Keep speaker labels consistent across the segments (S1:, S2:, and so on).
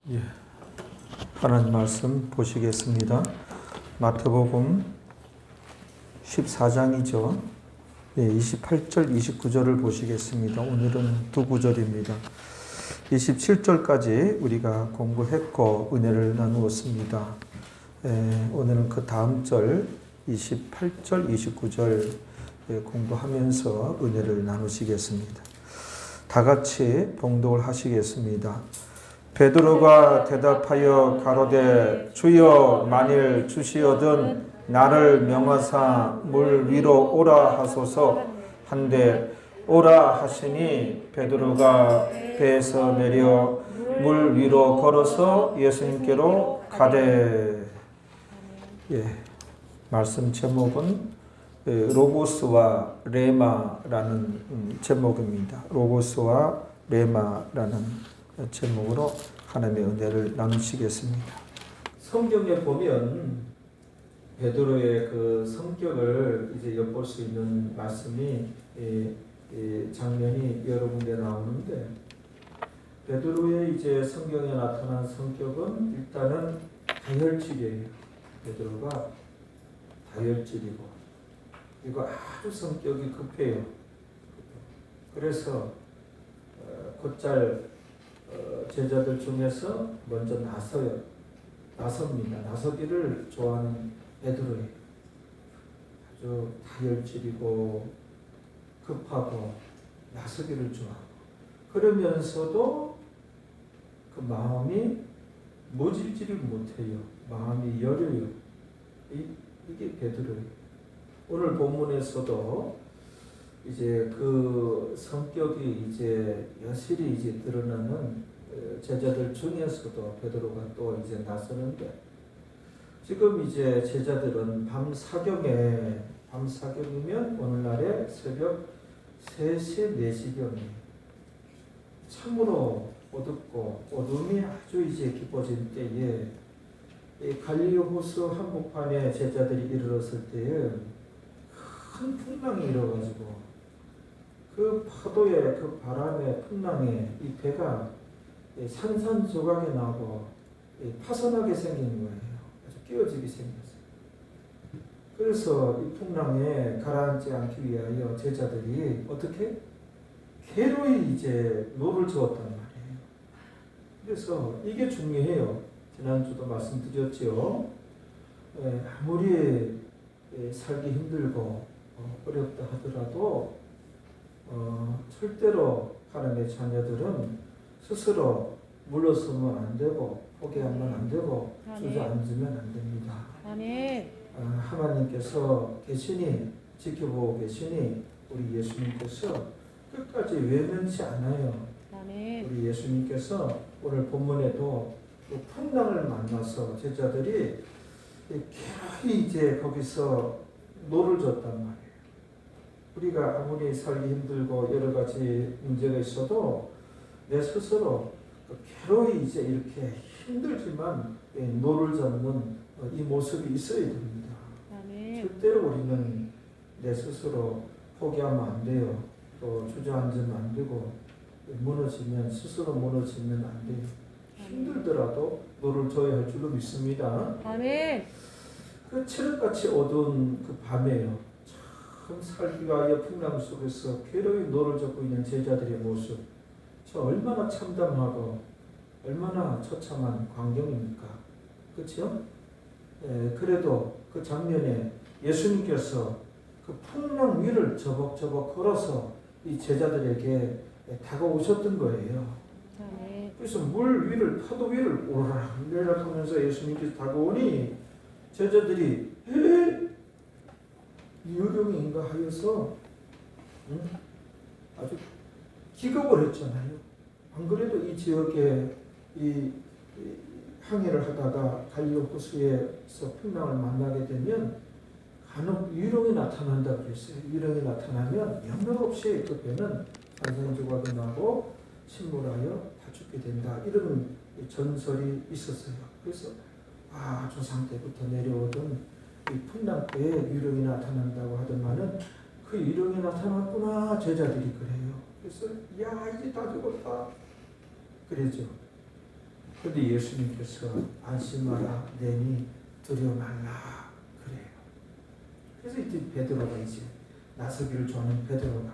S1: 예, 하나님 말씀 보시겠습니다. 마태복음 14장이죠. 예, 28절, 29절을 보시겠습니다. 오늘은 두 구절입니다. 27절까지 우리가 공부했고 은혜를 나누었습니다. 오늘은 그 다음 절 28절, 29절 공부하면서 은혜를 나누시겠습니다. 다 같이 봉독을 하시겠습니다. 베드로가 대답하여 가로되 주여 만일 주시어든 나를 명하사 물 위로 오라 하소서 한데 오라 하시니 베드로가 배에서 내려 물 위로 걸어서 예수님께로 가되. 말씀 제목은 로고스와 레마라는 제목입니다. 로고스와 레마라는 제목으로 하나님의 은혜를 나누시겠습니다. 성경에 보면 베드로의 그 성격을 이제 엿볼 수 있는 말씀이 장면이 여러 군데 나오는데, 베드로의 이제 성경에 나타난 성격은 일단은 다혈질이에요. 베드로가 다혈질이고, 그리고 아주 성격이 급해요. 그래서 곧잘 제자들 중에서 먼저 나섭니다. 나서기를 좋아하는 베드로예요. 아주 다혈질이고 급하고 나서기를 좋아하고, 그러면서도 그 마음이 모질지를 못해요. 마음이 여려요. 이게 베드로예요. 오늘 본문에서도 이제 그 성격이 이제 여실히 이제 드러나는 제자들 중에서도 베드로가 또 이제 나서는데, 지금 이제 제자들은 밤 사경이면 오늘날에 새벽 3시, 4시경이에요. 참으로 어둡고 어둠이 아주 이제 깊어진 때에 갈릴리 호수 한복판에 제자들이 이르렀을 때에 큰 풍랑이 일어가지고 그 파도에 그 바람에 풍랑에 이 배가 산산조각이 나고 파손하게 생긴 거예요. 아주 끼어지게 생겼어요. 그래서 이 풍랑에 가라앉지 않기 위하여 제자들이 어떻게? 괴로이 이제 노를 저었단 말이에요. 그래서 이게 중요해요. 지난주도 말씀드렸죠. 아무리 살기 힘들고 어렵다 하더라도 절대로 하나님의 자녀들은 스스로 물러서면 안 되고 포기하면 안 되고 주저앉으면 안 됩니다. 하나님께서 계시니 지켜보고 계시니 우리 예수님께서 끝까지 외면치 않아요. 우리 예수님께서 오늘 본문에도 그 풍랑을 만나서 제자들이 괴로이 이제 거기서 노를 졌단 말이에요. 우리가 아무리 살기 힘들고 여러 가지 문제가 있어도 내 스스로 괴로이 이제 이렇게 힘들지만 노를 젓는 이 모습이 있어야 됩니다. 절대로 우리는 내 스스로 포기하면 안 돼요. 또 주저앉으면 안 되고 스스로 무너지면 안 돼요. 힘들더라도 노를 져야 할 줄로 믿습니다. 그 칠흑같이 어두운 그 밤에요. 참 살기가 위해 풍랑 속에서 괴로이 노를 젓고 있는 제자들의 모습, 저 얼마나 참담하고 얼마나 처참한 광경입니까? 그렇죠? 그래도 그 장면에 예수님께서 그 풍랑 위를 저벅저벅 걸어서 이 제자들에게 다가오셨던 거예요. 그래서 물 위를, 파도 위를 오르락 하면서 예수님께서 다가오니 제자들이 유령인가 하여서 아주 기겁을 했잖아요. 안 그래도 이 지역에 이 항해를 하다가 갈릴리 호수에서 풍랑을 만나게 되면 간혹 유령이 나타난다 그랬어요. 유령이 나타나면 영영 없이 그 배는 산산조각이 나고 침몰하여 다 죽게 된다. 이런 전설이 있었어요. 그래서 조상 때부터 내려오던 이 풍랑때에 유령이 나타난다고 하더만은 그 유령이 나타났구나 제자들이 그래요. 그래서 이제 다 죽었다 그러죠. 그런데 예수님께서 안심하라 내니 두려워 말라 그래요. 그래서 이제 베드로가 이제 나서기를 좋아하는 베드로가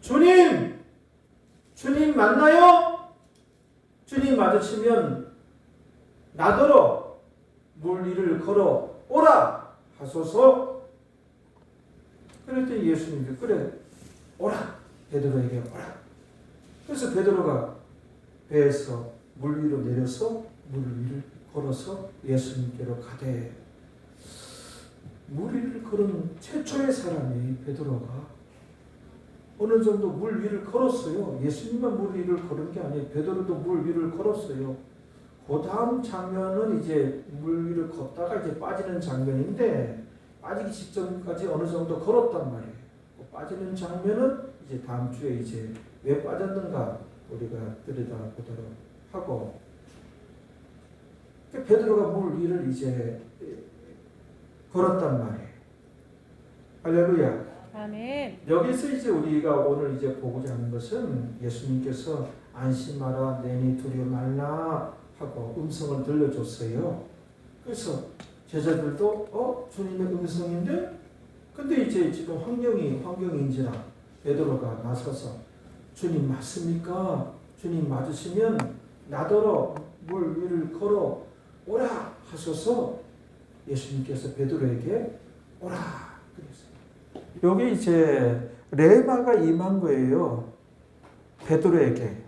S1: 주님 만나요? 주님 맞으시면 나더러 물 위를 걸어 오라 하소서. 그랬더니 예수님이 그래 오라 베드로에게 오라. 그래서 베드로가 배에서 물 위로 내려서 물 위를 걸어서 예수님께로 가되 물 위를 걸은 최초의 사람이 베드로가 어느 정도 물 위를 걸었어요. 예수님만 물 위를 걸은 게 아니에요. 베드로도 물 위를 걸었어요. 그 다음 장면은 이제 물 위를 걷다가 이제 빠지는 장면인데 빠지기 직전까지 어느 정도 걸었단 말이에요. 빠지는 장면은 이제 다음 주에 이제 왜 빠졌는가 우리가 들여다보도록 하고 베드로가 물 위를 이제 걸었단 말이에요. 할렐루야.
S2: 아멘.
S1: 여기서 이제 우리가 오늘 이제 보고자 하는 것은 예수님께서 안심하라 내니 두려워 말라 하고 음성을 들려줬어요. 그래서 제자들도 주님의 음성인데 근데 이제 지금 환경인지라 베드로가 나서서 주님 맞습니까? 주님 맞으시면 나더러 물 위를 걸어 오라 하소서. 예수님께서 베드로에게 오라 그랬어요. 여기 이제 레마가 임한 거예요. 베드로에게.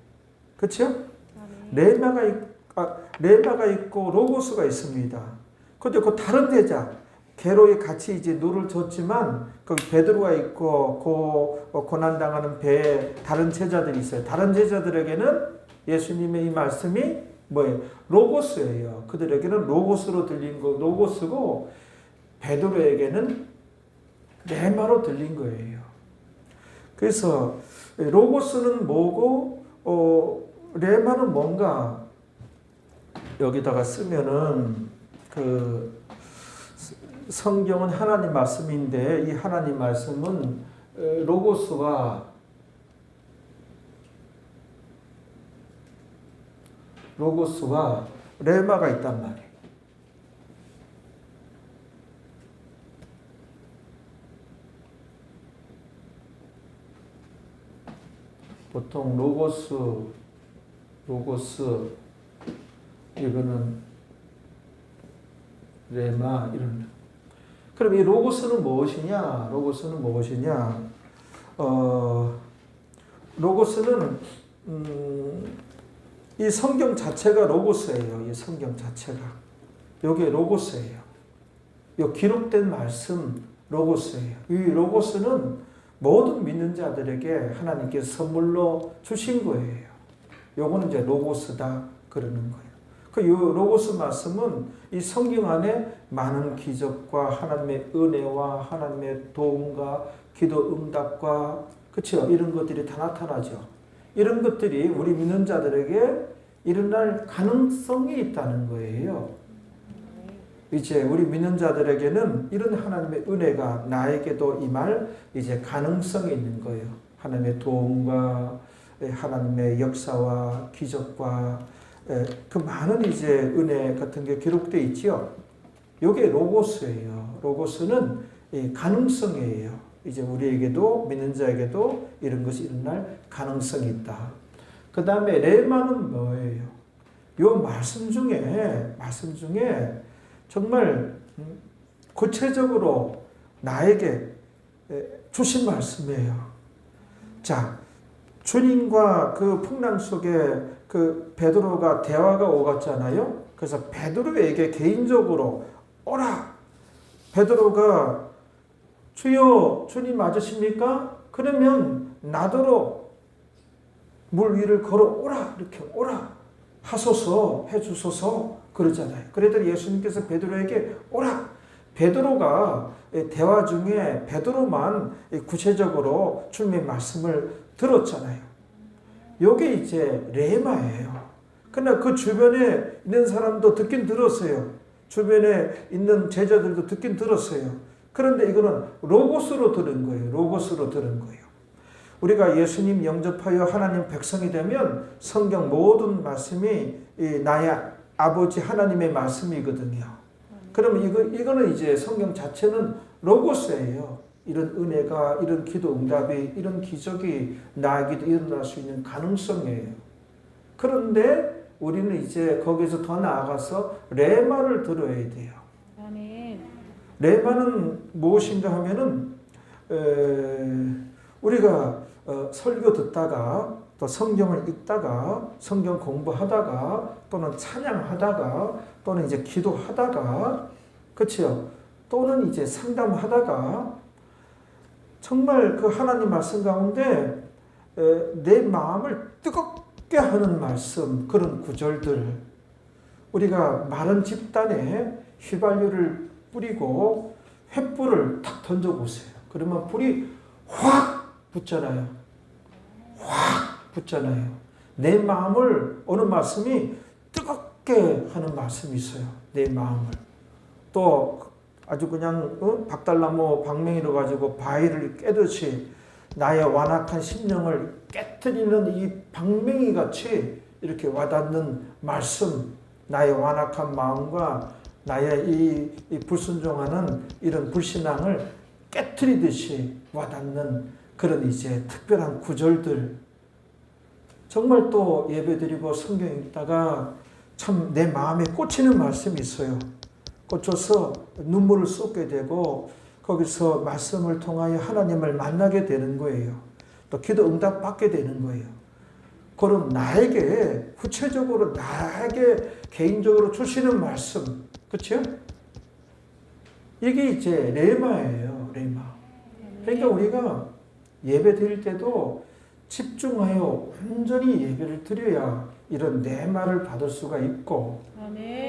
S1: 그렇죠? 레마가 있고 로고스가 있습니다. 근데 그 다른 제자 게로에 같이 이제 노를 줬지만 그 베드로가 있고 그 고난당하는 배에 다른 제자들이 있어요. 다른 제자들에게는 예수님의 이 말씀이 뭐예요? 로고스예요. 그들에게는 로고스로 들린 거 로고스고 베드로에게는 레마로 들린 거예요. 그래서 로고스는 뭐고 레마는 뭔가 여기다가 쓰면은 그 성경은 하나님 말씀인데 이 하나님 말씀은 로고스와 레마가 있단 말이에요. 보통 로고스 이거는 레마 이런. 그럼 이 로고스는 무엇이냐? 로고스는 이 성경 자체가 로고스예요. 이 성경 자체가 여기 로고스예요. 이 기록된 말씀 로고스예요. 이 로고스는 모든 믿는 자들에게 하나님께서 선물로 주신 거예요. 요거는 이제 로고스다 그러는 거예요. 그 로고스 말씀은 이 성경 안에 많은 기적과 하나님의 은혜와 하나님의 도움과 기도 응답과 그렇죠? 이런 것들이 다 나타나죠. 이런 것들이 우리 믿는 자들에게 일어날 가능성이 있다는 거예요. 이제 우리 믿는 자들에게는 이런 하나님의 은혜가 나에게도 임할 이제 가능성이 있는 거예요. 하나님의 도움과 하나님의 역사와 기적과 그 많은 이제 은혜 같은 게 기록되어 있지요. 이게 로고스예요. 로고스는 가능성이에요. 이제 우리에게도 믿는 자에게도 이런 것이 일어날 가능성이 있다. 그 다음에 레마는 뭐예요? 요 말씀 중에 정말 구체적으로 나에게 주신 말씀이에요. 자, 주님과 그 풍랑 속에 그 베드로가 대화가 오갔잖아요. 그래서 베드로에게 개인적으로 오라. 베드로가 주여 주님 맞으십니까? 그러면 나더러 물 위를 걸어 오라. 이렇게 오라 하소서 해주소서 그러잖아요. 그랬더니 예수님께서 베드로에게 오라. 베드로가 대화 중에 베드로만 구체적으로 주님의 말씀을 들었잖아요. 요게 이제 레마예요. 그러나 그 주변에 있는 사람도 듣긴 들었어요. 주변에 있는 제자들도 듣긴 들었어요. 그런데 이거는 로고스로 들은 거예요. 우리가 예수님 영접하여 하나님 백성이 되면 성경 모든 말씀이 나의 아버지 하나님의 말씀이거든요. 그러면 이거는 이제 성경 자체는 로고스예요. 이런 은혜가, 이런 기도 응답이, 이런 기적이 나에게도 일어날 수 있는 가능성이에요. 그런데 우리는 이제 거기서 더 나아가서 레마를 들어야 돼요.
S2: 아멘.
S1: 레마는 무엇인가 하면은 우리가 설교 듣다가 또 성경을 읽다가 성경 공부하다가 또는 찬양하다가 또는 이제 기도하다가 그렇죠. 또는 이제 상담하다가 정말 그 하나님 말씀 가운데 내 마음을 뜨겁게 하는 말씀, 그런 구절들, 우리가 마른 집단에 휘발유를 뿌리고 횃불을 탁 던져보세요. 그러면 불이 확 붙잖아요. 확 붙잖아요. 내 마음을 어느 말씀이 뜨겁게 하는 말씀이 있어요. 내 마음을. 또 아주 그냥 박달나무 방맹이로 가지고 바위를 깨듯이 나의 완악한 심령을 깨트리는 이 방맹이 같이 이렇게 와닿는 말씀, 나의 완악한 마음과 나의 이 불순종하는 이런 불신앙을 깨트리듯이 와닿는 그런 이제 특별한 구절들, 정말 또 예배드리고 성경 읽다가 참 내 마음에 꽂히는 말씀이 있어요. 꽂혀서 눈물을 쏟게 되고 거기서 말씀을 통하여 하나님을 만나게 되는 거예요. 또 기도 응답 받게 되는 거예요. 그럼 나에게 구체적으로 나에게 개인적으로 주시는 말씀, 그렇죠? 이게 이제 레마예요. 레마. 그러니까 우리가 예배 드릴 때도 집중하여 완전히 예배를 드려야 이런 레마를 받을 수가 있고,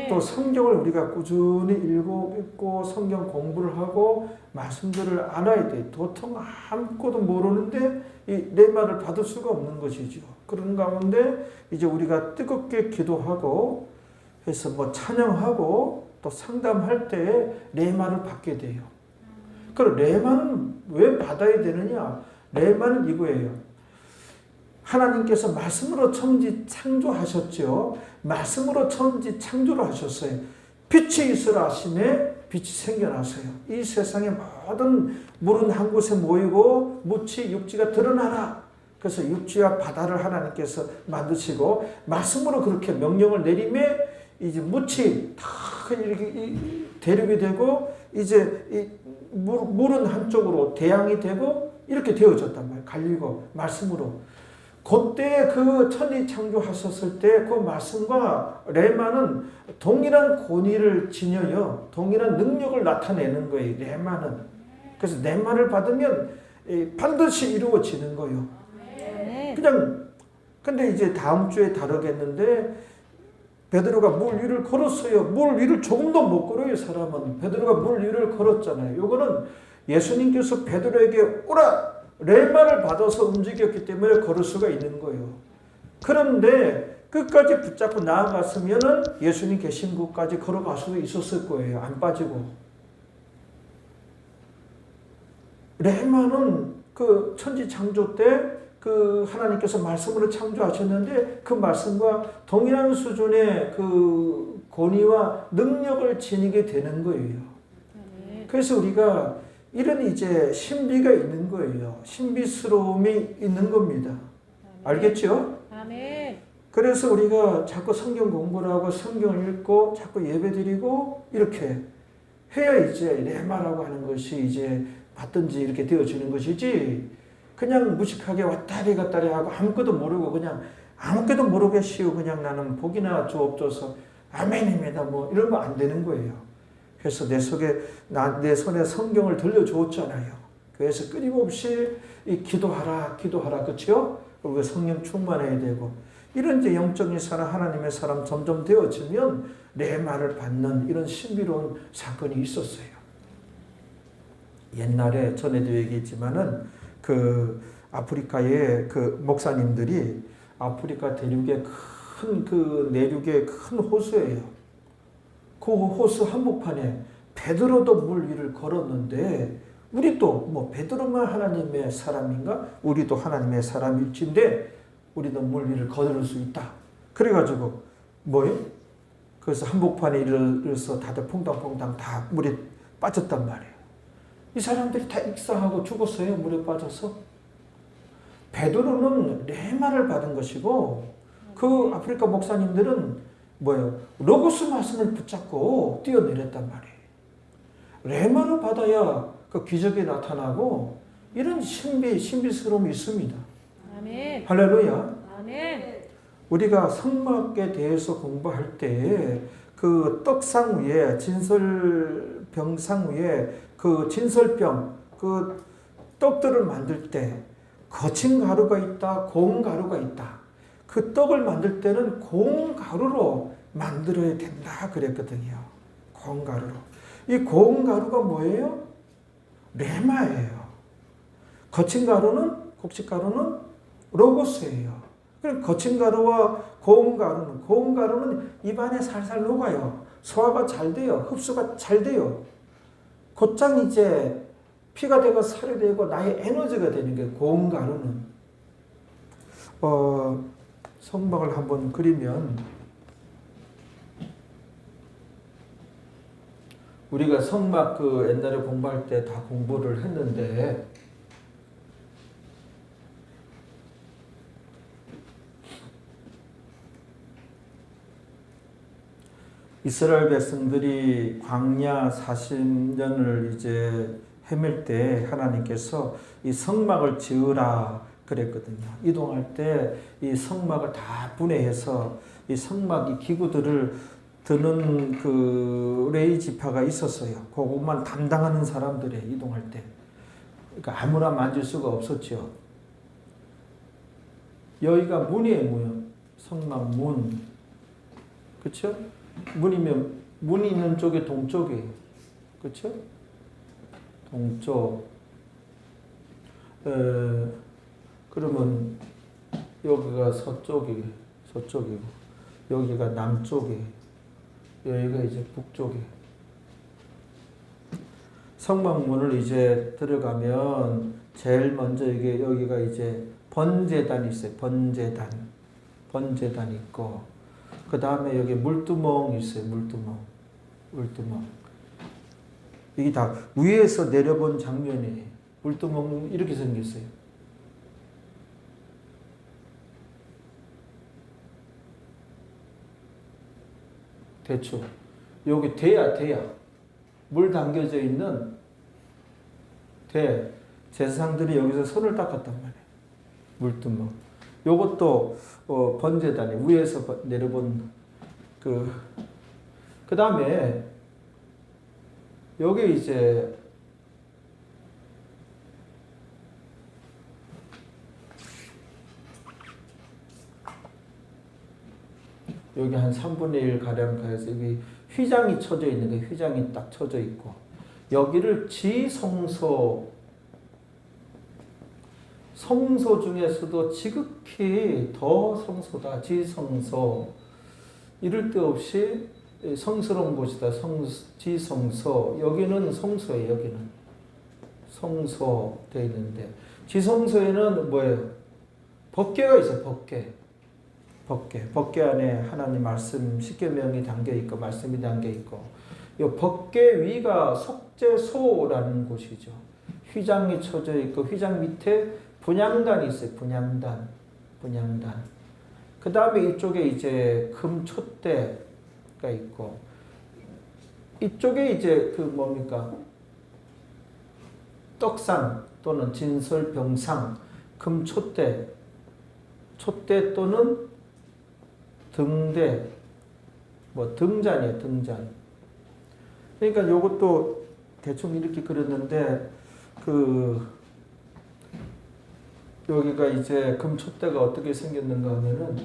S1: 또 성경을 우리가 꾸준히 읽고 성경 공부를 하고 말씀들을 알아야 돼. 도통 아무것도 모르는데 이 레마를 받을 수가 없는 것이죠. 그런 가운데 이제 우리가 뜨겁게 기도하고 해서 뭐 찬양하고 또 상담할 때 레마를 받게 돼요. 그럼 레마는 왜 받아야 되느냐? 레마는 이거예요. 하나님께서 말씀으로 천지 창조하셨죠. 말씀으로 천지 창조를 하셨어요. 빛이 있으라 하심에 빛이 생겨났어요. 이 세상의 모든 물은 한 곳에 모이고 무치 육지가 드러나라. 그래서 육지와 바다를 하나님께서 만드시고 말씀으로 그렇게 명령을 내림에 이제 무치 다 이렇게 대륙이 되고 이제 이 물은 한쪽으로 대양이 되고 이렇게 되어졌단 말이에요. 갈리고 말씀으로. 그때 그 천지 창조하셨을 때 그 말씀과 레마는 동일한 권위를 지녀요. 동일한 능력을 나타내는 거예요. 레마는. 그래서 레마를 받으면 반드시 이루어지는 거예요. 그냥 근데 이제 다음 주에 다루겠는데 베드로가 물 위를 걸었어요. 물 위를 조금도 못 걸어요. 사람은. 베드로가 물 위를 걸었잖아요. 요거는 예수님께서 베드로에게 오라! 레마를 받아서 움직였기 때문에 걸을 수가 있는 거예요. 그런데 끝까지 붙잡고 나아갔으면은 예수님 계신 곳까지 걸어갈 수 있었을 거예요. 안 빠지고. 레마는 그 천지 창조 때 그 하나님께서 말씀으로 창조하셨는데 그 말씀과 동일한 수준의 그 권위와 능력을 지니게 되는 거예요. 그래서 우리가 이런 이제 신비가 있는 거예요. 신비스러움이 있는 겁니다. 알겠죠?
S2: 아멘.
S1: 그래서 우리가 자꾸 성경 공부를 하고 성경을 읽고 자꾸 예배드리고 이렇게 해야 이제 레마라고 하는 것이 이제 받든지 이렇게 되어지는 것이지, 그냥 무식하게 왔다리 갔다리 하고 아무것도 모르고 그냥 아무것도 모르게 쉬우 그냥 나는 복이나 주옵소서 아멘입니다 뭐 이런 거 안 되는 거예요. 그래서 내 손에 성경을 들려주었잖아요. 그래서 끊임없이 기도하라 그렇죠? 그리고 성령 충만해야 되고 이런 이제 영적인 사람, 하나님의 사람 점점 되어지면 레마를 받는 이런 신비로운 사건이 있었어요. 옛날에 전에도 얘기했지만은 그 아프리카의 그 목사님들이 아프리카 대륙의 큰 그 내륙의 큰 호수예요. 그 호수 한복판에 베드로도 물 위를 걸었는데 우리도 뭐 베드로만 하나님의 사람인가? 우리도 하나님의 사람일진데 우리도 물리를 거두를 수 있다. 그래가지고 뭐예요? 그래서 한복판에 이르러서 다들 퐁당퐁당 다 물에 빠졌단 말이에요. 이 사람들이 다 익사하고 죽었어요. 물에 빠져서. 베드로는 레마를 받은 것이고 그 아프리카 목사님들은 뭐예요? 로고스 말씀을 붙잡고 뛰어내렸단 말이에요. 레마를 받아야 그 기적이 나타나고 이런 신비스러움이 있습니다.
S2: 아멘.
S1: 할렐루야.
S2: 아멘.
S1: 우리가 성막에 대해서 공부할 때 그 떡상 위에 진설병상 위에 그 진설병 그 떡들을 만들 때 거친 가루가 있다, 고운 가루가 있다. 그 떡을 만들 때는 고운 가루로 만들어야 된다 그랬거든요. 고운 가루로. 이 고운 가루가 뭐예요? 레마예요. 거친 가루는 곡식 가루는 로고스예요. 그럼 거친 가루와 고운 가루는 입안에 살살 녹아요. 소화가 잘 돼요. 흡수가 잘 돼요. 곧장 이제 피가 되고 살이 되고 나의 에너지가 되는 게 고운 가루는. 성막을 한번 그리면 우리가 성막 그 옛날에 공부할 때 다 공부를 했는데 이스라엘 백성들이 광야 40년을 이제 헤맬 때 하나님께서 이 성막을 지으라 그랬거든요. 이동할 때 이 성막을 다 분해해서 이 성막 이 기구들을 드는 그 레위 지파가 있었어요. 그것만 담당하는 사람들이 이동할 때. 그러니까 아무나 만질 수가 없었죠. 여기가 문이에요, 문. 성막 문. 그렇죠? 문이면 문이 있는 쪽이 동쪽이에요. 그렇죠? 동쪽. 그러면 여기가 서쪽이고 여기가 남쪽이에요. 여기가 이제 북쪽이에요. 성막문을 이제 들어가면 제일 먼저 여기가 이제 번제단이 있어요. 번제단이 있고 그 다음에 여기 물두멍이 있어요. 물두멍. 이게 다 위에서 내려본 장면이에요. 물두멍 이렇게 생겼어요. 대충 여기 대야 물 담겨져 있는 대 제사장들이 여기서 손을 닦았단 말이에요. 물두멍. 요것도 번제단이 위에서 내려본 그 다음에 여기 이제 여기 한 3분의 1 가량 가해서 여기 휘장이 쳐져 있는 게 휘장이 딱 쳐져 있고 여기를 지성소 성소 중에서도 지극히 더 성소다. 지성소. 이럴 데 없이 성스러운 곳이다. 지성소. 여기는 성소예요. 여기는. 성소 되어 있는데 지성소에는 뭐예요? 법궤가 있어요. 법궤 안에 하나님 말씀 십계명이 담겨 있고 말씀이 담겨 있고 이 법궤 위가 속죄소라는 곳이죠. 휘장이 쳐져 있고 휘장 밑에 분향단이 있어요. 분향단. 그 다음에 이쪽에 이제 금촛대가 있고 이쪽에 이제 그 뭡니까? 떡상 또는 진설병상, 금촛대, 촛대 또는 등대, 뭐 등잔이에요. 등잔. 그러니까 요것도 대충 이렇게 그렸는데 여기가 이제 금촛대가 어떻게 생겼는가 하면은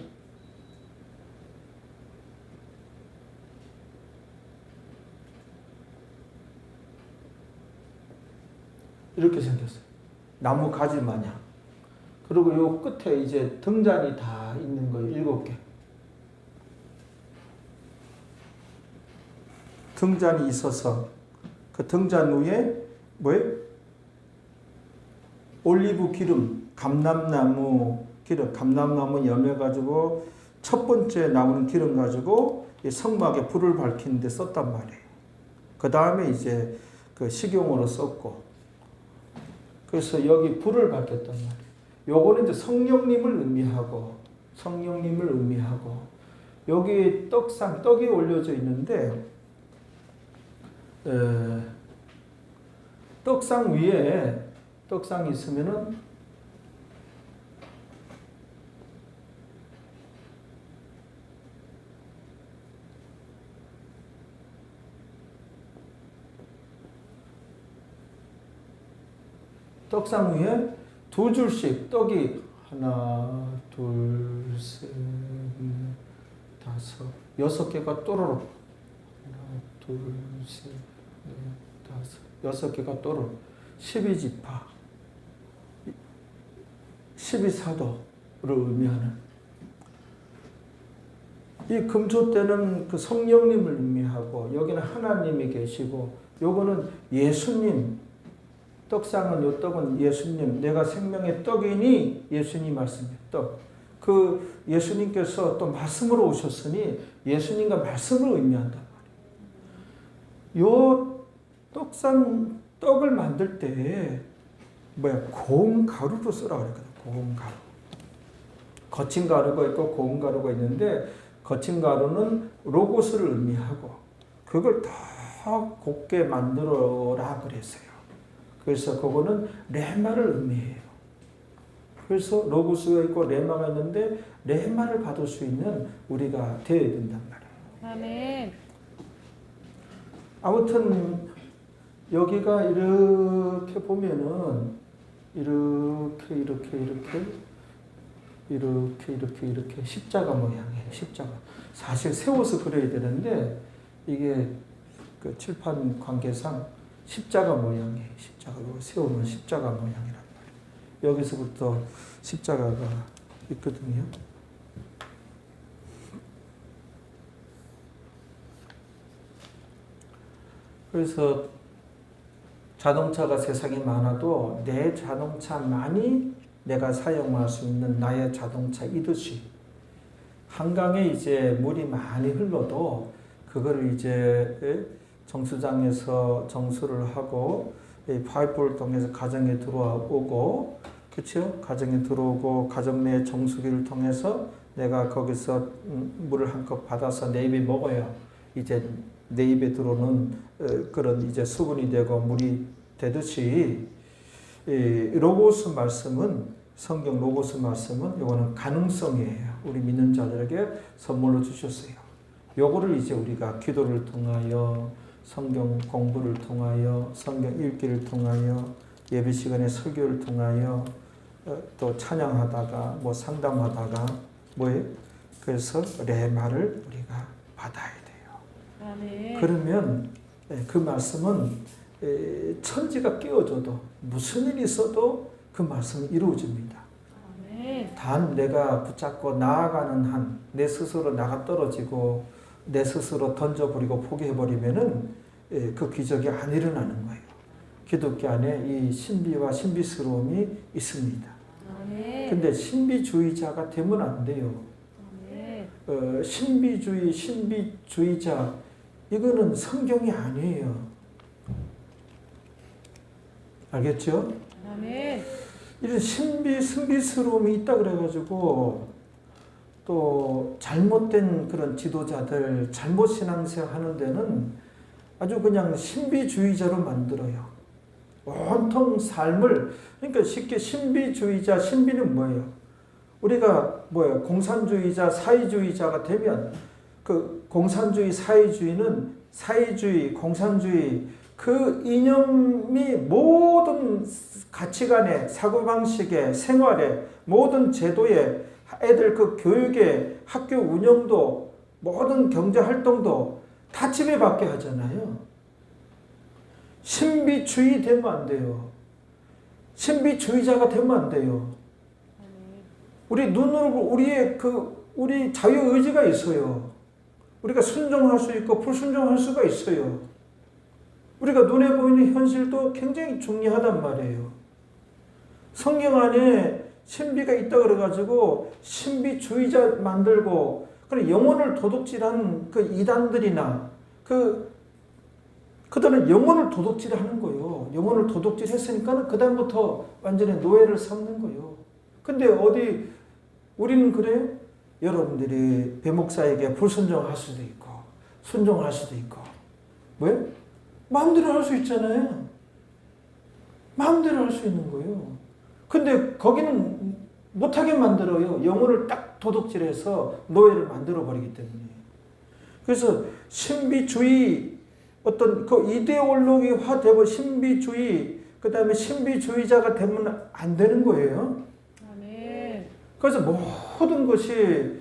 S1: 이렇게 생겼어요. 나무 가지 마냥. 그리고 요 끝에 이제 등잔이 다 있는 거예요. 7개. 등잔이 있어서 그 등잔 위에 뭐예요? 올리브 기름, 감람나무 기름, 감람나무 염해가지고 첫 번째 나오는 기름 가지고 이 성막에 불을 밝히는데 썼단 말이에요. 그 다음에 이제 그 식용으로 썼고, 그래서 여기 불을 밝혔단 말이에요. 요거는 이제 성령님을 의미하고, 여기 떡이 올려져 있는데, 떡상 위에 떡상이 있으면은 떡상 위에 두 줄씩 떡이 하나, 둘, 셋, 넷, 다섯, 6개가 또르륵. 하나, 둘, 셋, 넷, 다섯, 6개가 또르륵. 12지파, 12사도를 의미하는 이 금초 때는 그 성령님을 의미하고, 여기는 하나님이 계시고, 요거는 예수님, 떡상은 요 떡은 예수님, 내가 생명의 떡이니 예수님 말씀이에요. 떡. 그 예수님께서 또 말씀으로 오셨으니 예수님과 말씀을 의미한단 말이에요. 요 떡을 만들 때 고운 가루로 쓰라 그랬거든. 고운 가루. 거친 가루가 있고 고운 가루가 있는데, 거친 가루는 로고스를 의미하고 그걸 더 곱게 만들어라 그랬어요. 그래서 그거는 레마를 의미해요. 그래서 로고스가 있고 레마가 있는데 레마를 받을 수 있는 우리가 되어야 된단 말이에요.
S2: 아멘.
S1: 아무튼 여기가 이렇게 보면은 이렇게 십자가 모양이에요. 십자가. 사실 세워서 그려야 되는데 이게 그 칠판 관계상 십자가 모양이에요. 십자가로 세우는 십자가 모양이란 말이에요. 여기서부터 십자가가 있거든요. 그래서 자동차가 세상에 많아도 내 자동차만이 내가 사용할 수 있는 나의 자동차이듯이, 한강에 이제 물이 많이 흘러도 그거를 이제 정수장에서 정수를 하고 파이프를 통해서 가정에 들어오고, 그렇죠? 가정에 들어오고 가정 내 정수기를 통해서 내가 거기서 물을 한 컵 받아서 내 입에 먹어야 이제 내 입에 들어오는 그런 이제 수분이 되고 물이 되듯이, 로고스 말씀은, 성경 로고스 말씀은 이거는 가능성이에요. 우리 믿는 자들에게 선물로 주셨어요. 요거를 이제 우리가 기도를 통하여, 성경 공부를 통하여, 성경 읽기를 통하여, 예배 시간에 설교를 통하여, 또 찬양하다가 상담하다가 그래서 레마를 우리가 받아야 돼요.
S2: 아멘.
S1: 그러면 그 말씀은 천지가 깨어져도 무슨 일이 있어도 그 말씀은 이루어집니다.
S2: 아멘.
S1: 단 내가 붙잡고 나아가는 한, 내 스스로 나가 떨어지고 내 스스로 던져버리고 포기해버리면은 그 기적이 안 일어나는 거예요. 기독교 안에 이 신비와 신비스러움이 있습니다.
S2: 아멘.
S1: 근데 신비주의자가 되면 안 돼요.
S2: 아멘.
S1: 신비주의자, 이거는 성경이 아니에요. 알겠죠?
S2: 아멘.
S1: 이런 신비스러움이 있다 그래가지고 또 잘못된 그런 지도자들, 잘못 신앙생활 하는 데는 아주 그냥 신비주의자로 만들어요. 온통 삶을, 그러니까 쉽게 신비주의자, 신비는 뭐예요? 우리가 공산주의자, 사회주의자가 되면 그 공산주의, 사회주의는 사회주의, 공산주의 그 이념이 모든 가치관에, 사고방식에, 생활에, 모든 제도에, 애들 그 교육에, 학교 운영도, 모든 경제활동도 다 지배받게 하잖아요. 신비주의 되면 안 돼요. 신비주의자가 되면 안 돼요. 우리 눈으로 우리 자유의지가 있어요. 우리가 순종할 수 있고 불순종할 수가 있어요. 우리가 눈에 보이는 현실도 굉장히 중요하단 말이에요. 성경 안에 신비가 있다 그래가지고 신비주의자 만들고 그런 영혼을 도둑질한 그 이단들이나 그들은 영혼을 도둑질하는 거예요. 영혼을 도둑질했으니까 그 다음부터 완전히 노예를 삼는 거예요. 근데 어디 우리는 그래요? 여러분들이 배목사에게 불순종할 수도 있고 순종할 수도 있고 왜? 마음대로 할 수 있잖아요. 마음대로 할 수 있는 거예요. 근데 거기는 못하게 만들어요. 영혼을 딱 도둑질해서 노예를 만들어버리기 때문에. 그래서 신비주의 어떤 그 이데올로기화 되고 신비주의 그 다음에 신비주의자가 되면 안 되는 거예요.
S2: 아멘.
S1: 그래서 모든 것이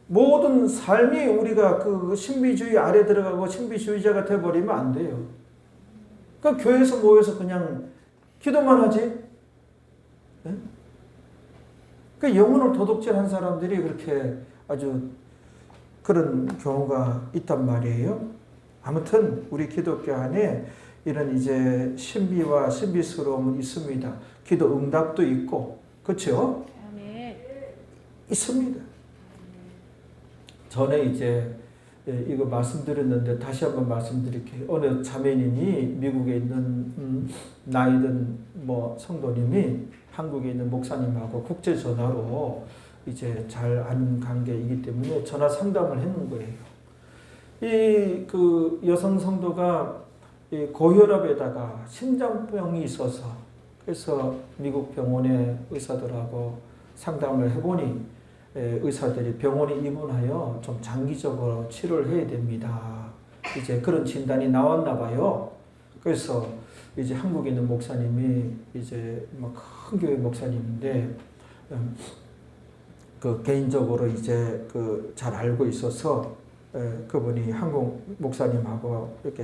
S1: 모든 삶이 우리가 그 신비주의 아래 들어가고 신비주의자가 되어버리면 안 돼요. 그러니까 교회에서 모여서 그냥 기도만 하지. 네? 그 영혼을 도둑질한 사람들이 그렇게 아주 그런 경우가 있단 말이에요. 아무튼 우리 기독교 안에 이런 이제 신비와 신비스러움은 있습니다. 기도 응답도 있고, 그렇죠?
S2: 아멘.
S1: 있습니다. 전에 이제 이거 말씀드렸는데 다시 한번 말씀드릴게요. 어느 자매님이 미국에 있는 나이든 뭐 성도님이 한국에 있는 목사님하고 국제 전화로 이제 잘 아는 관계이기 때문에 전화 상담을 했는 거예요. 이 그 여성 성도가 이 고혈압에다가 심장병이 있어서 그래서 미국 병원의 의사들하고 상담을 해보니 의사들이 병원에 입원하여 좀 장기적으로 치료를 해야 됩니다. 이제 그런 진단이 나왔나 봐요. 그래서 이제 한국에 있는 목사님이 이제 큰 교회 목사님인데 그 개인적으로 이제 그 잘 알고 있어서 그분이 한국 목사님하고 이렇게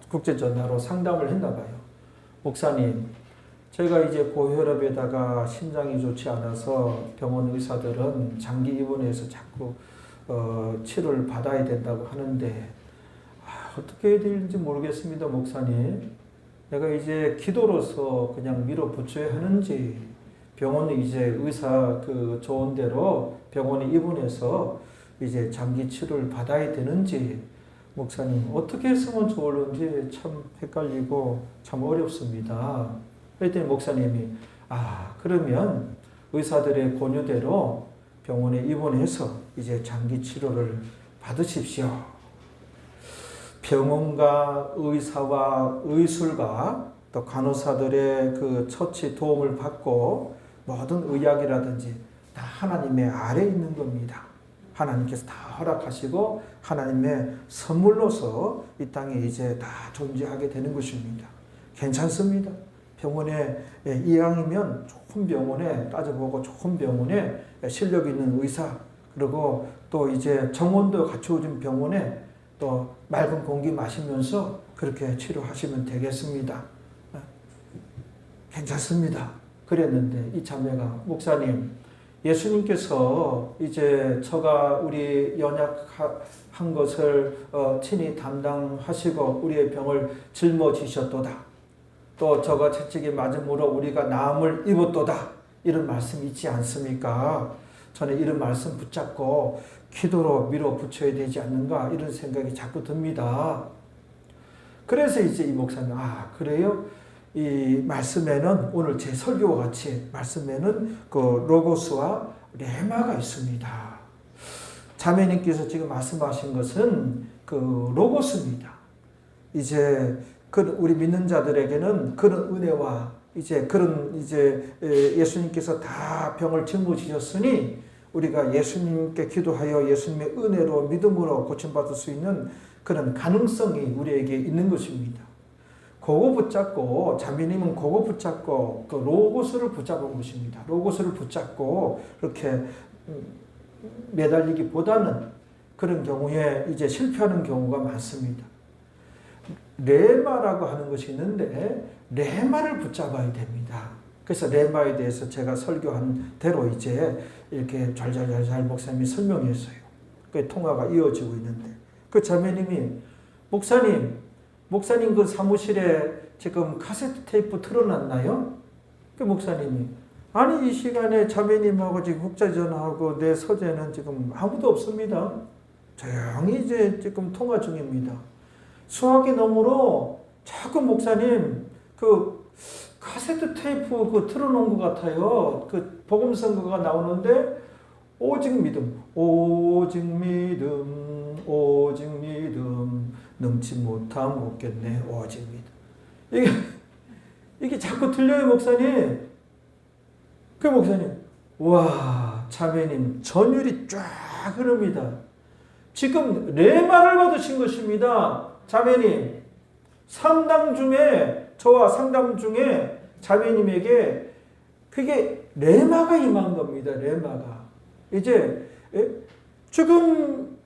S1: 국제 전화로 상담을 했나 봐요. 목사님, 제가 이제 고혈압에다가 심장이 좋지 않아서 병원 의사들은 장기 입원해서 자꾸 치료를 받아야 된다고 하는데 어떻게 해야 될지 모르겠습니다, 목사님. 내가 이제 기도로서 그냥 밀어붙여야 하는지 병원 이제 의사 그 좋은 대로 병원에 입원해서 이제 장기 치료를 받아야 되는지 목사님 어떻게 했으면 좋을는지 참 헷갈리고 참 어렵습니다. 그랬더니 목사님이 그러면 의사들의 권유대로 병원에 입원해서 이제 장기 치료를 받으십시오. 병원과 의사와 의술가 또 간호사들의 그 처치 도움을 받고 모든 의학이라든지 다 하나님의 아래에 있는 겁니다. 하나님께서 다 허락하시고 하나님의 선물로서 이 땅에 이제 다 존재하게 되는 것입니다. 괜찮습니다. 병원에 이왕이면 좋은 병원에 따져보고 좋은 병원에 실력 있는 의사 그리고 또 이제 정원도 갖추어진 병원에 또 맑은 공기 마시면서 그렇게 치료하시면 되겠습니다. 괜찮습니다. 그랬는데 이 자매가 목사님 예수님께서 이제 저가 우리 연약한 것을 친히 담당하시고 우리의 병을 짊어지셨도다. 또 저가 채찍에 맞음으로 우리가 나음을 입었도다. 이런 말씀 있지 않습니까? 저는 이런 말씀 붙잡고 기도로 밀어붙여야 되지 않는가 이런 생각이 자꾸 듭니다. 그래서 이제 이 목사님 그래요? 이 말씀에는 오늘 제 설교와 같이 말씀에는 그 로고스와 레마가 있습니다. 자매님께서 지금 말씀하신 것은 그 로고스입니다. 이제 우리 믿는 자들에게는 그런 은혜와 이제 그런 이제 예수님께서 다 병을 짊어지셨으니 우리가 예수님께 기도하여 예수님의 은혜로 믿음으로 고침받을 수 있는 그런 가능성이 우리에게 있는 것입니다. 그거 붙잡고 자매님은 그거 붙잡고 그 로고스를 붙잡은 것입니다. 로고스를 붙잡고 이렇게 매달리기보다는 그런 경우에 이제 실패하는 경우가 많습니다. 레마라고 하는 것이 있는데 레마를 붙잡아야 됩니다. 그래서 레마에 대해서 제가 설교한 대로 이제 이렇게 잘 목사님이 설명했어요. 그 통화가 이어지고 있는데 그 자매님이 목사님 그 사무실에 지금 카세트 테이프 틀어놨나요? 그 목사님이 아니 이 시간에 자매님하고 지금 국자전화하고 내 서재는 지금 아무도 없습니다. 조용히 이제 지금 통화 중입니다. 수화기 너머로 자꾸 목사님 그 카세트 테이프 그 틀어놓은 것 같아요. 그 복음 선거가 나오는데 오직 믿음, 오직 믿음, 오직 믿음, 능치 못함 없겠네, 오직 믿음. 이게 자꾸 들려요, 목사님. 그 목사님, 와, 자매님 전율이 쫙 흐릅니다. 지금 레마를 받으신 것입니다. 자매님, 상담 중에 저와 상담 중에 자매님에게 그게 레마가 임한 겁니다. 레마가. 이제 지금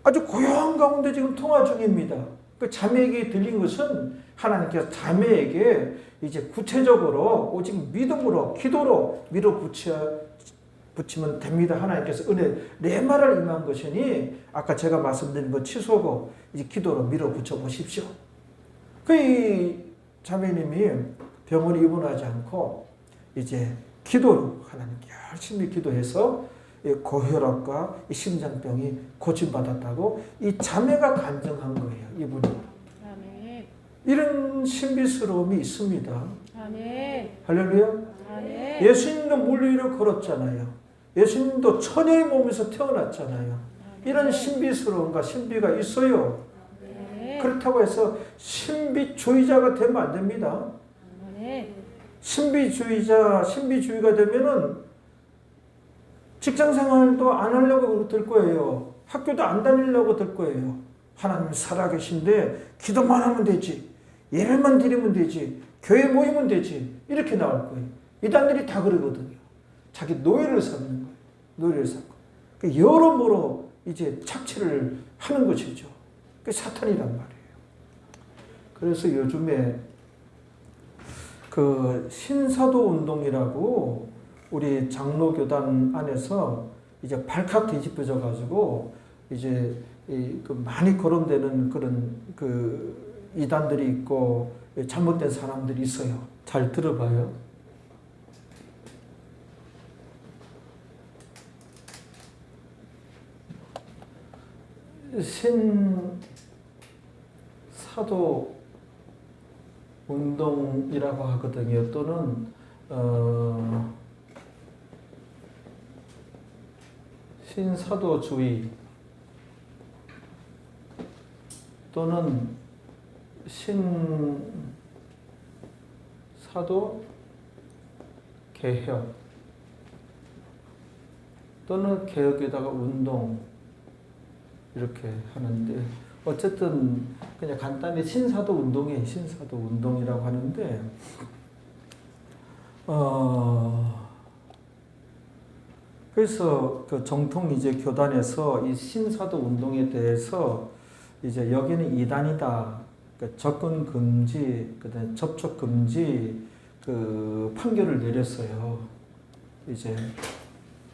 S1: 아주 고요한 가운데 지금 통화 중입니다. 그 자매에게 들린 것은 하나님께서 자매에게 이제 구체적으로 오직 믿음으로 기도로 밀어붙이면 됩니다. 하나님께서 은혜 레마를 임한 것이니 아까 제가 말씀드린 거 취소하고 이제 기도로 밀어붙여 보십시오. 그 자매님이 병원에 입원하지 않고 이제 기도로 하나님께 열심히 기도해서 고혈압과 심장병이 고침받았다고 이 자매가 간증한 거예요. 이분이.
S2: 아멘.
S1: 이런 신비스러움이 있습니다.
S2: 아멘.
S1: 할렐루야.
S2: 아멘.
S1: 예수님도 물 위를 걸었잖아요. 예수님도 처녀의 몸에서 태어났잖아요. 이런 신비스러움과 신비가 있어요.
S2: 아멘.
S1: 그렇다고 해서 신비주의자가 되면 안 됩니다.
S2: 아멘.
S1: 신비주의가 되면은 직장 생활도 안 하려고 들 거예요. 학교도 안 다니려고 들 거예요. 하나님 살아계신데 기도만 하면 되지. 예배만 드리면 되지. 교회 모이면 되지. 이렇게 나올 거예요. 이단들이 다 그러거든요. 자기 노예를 삼는 거예요. 노예를 삼고. 여러모로 이제 착취를 하는 것이죠. 그게 사탄이란 말이에요. 그래서 요즘에 그 신사도 운동이라고 우리 장로교단 안에서 이제 발칵 뒤집어져 가지고 이제 많이 거론되는 그런 그 이단들이 있고 잘못된 사람들이 있어요. 잘 들어봐요. 신사도 운동이라고 하거든요. 또는 신사도주의 또는 신사도 개혁 또는 개혁에다가 운동 이렇게 하는데 어쨌든 그냥 간단히 신사도 운동이에요. 신사도 운동이라고 하는데 그래서 그 정통 이제 교단에서 이 신사도 운동에 대해서 이제 여기는 이단이다. 그러니까 접근 금지, 그다음에 접촉 금지 그 판결을 내렸어요. 이제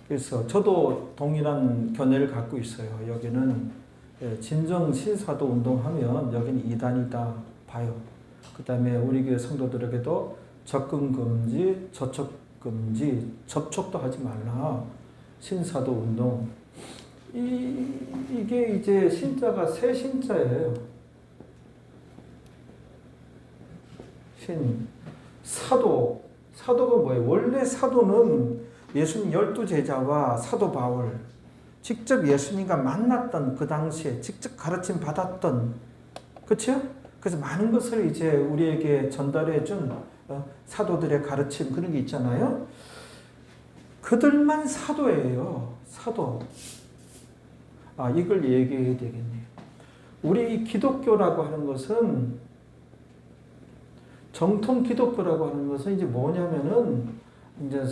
S1: 그래서 저도 동일한 견해를 갖고 있어요. 여기는 진정 신사도 운동하면 여기는 이단이다 봐요. 그다음에 우리 교회 성도들에게도 접근 금지, 접촉 금지, 접촉도 하지 말라. 신사도 운동. 이게 이제 신자가 새 신자예요. 사도가 뭐예요? 원래 사도는 예수님 12제자와 사도 바울, 직접 예수님과 만났던 그 당시에 직접 가르침 받았던, 그렇죠? 그래서 많은 것을 이제 우리에게 전달해 준 사도들의 가르침 그런 게 있잖아요. 그들만 사도예요. 사도. 이걸 얘기해야 되겠네요. 우리 기독교라고 하는 것은, 정통 기독교라고 하는 것은 이제 뭐냐면은, 이제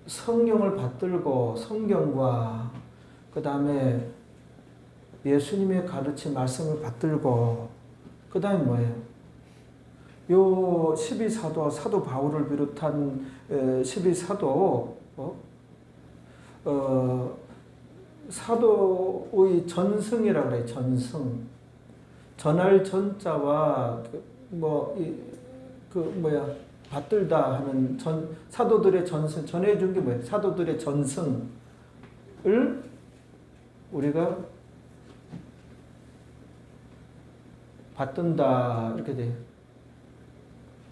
S1: 성경을 받들고, 성경과, 그 다음에 예수님의 가르친 말씀을 받들고, 그 다음에 뭐예요? 요 12사도, 사도 바울을 비롯한 12사도, 사도의 전승이라고 그래요. 전승. 전할 전자와 받들다 하는 사도들의 전승, 전해준 게 뭐예요? 사도들의 전승을 우리가 받든다 이렇게 돼요.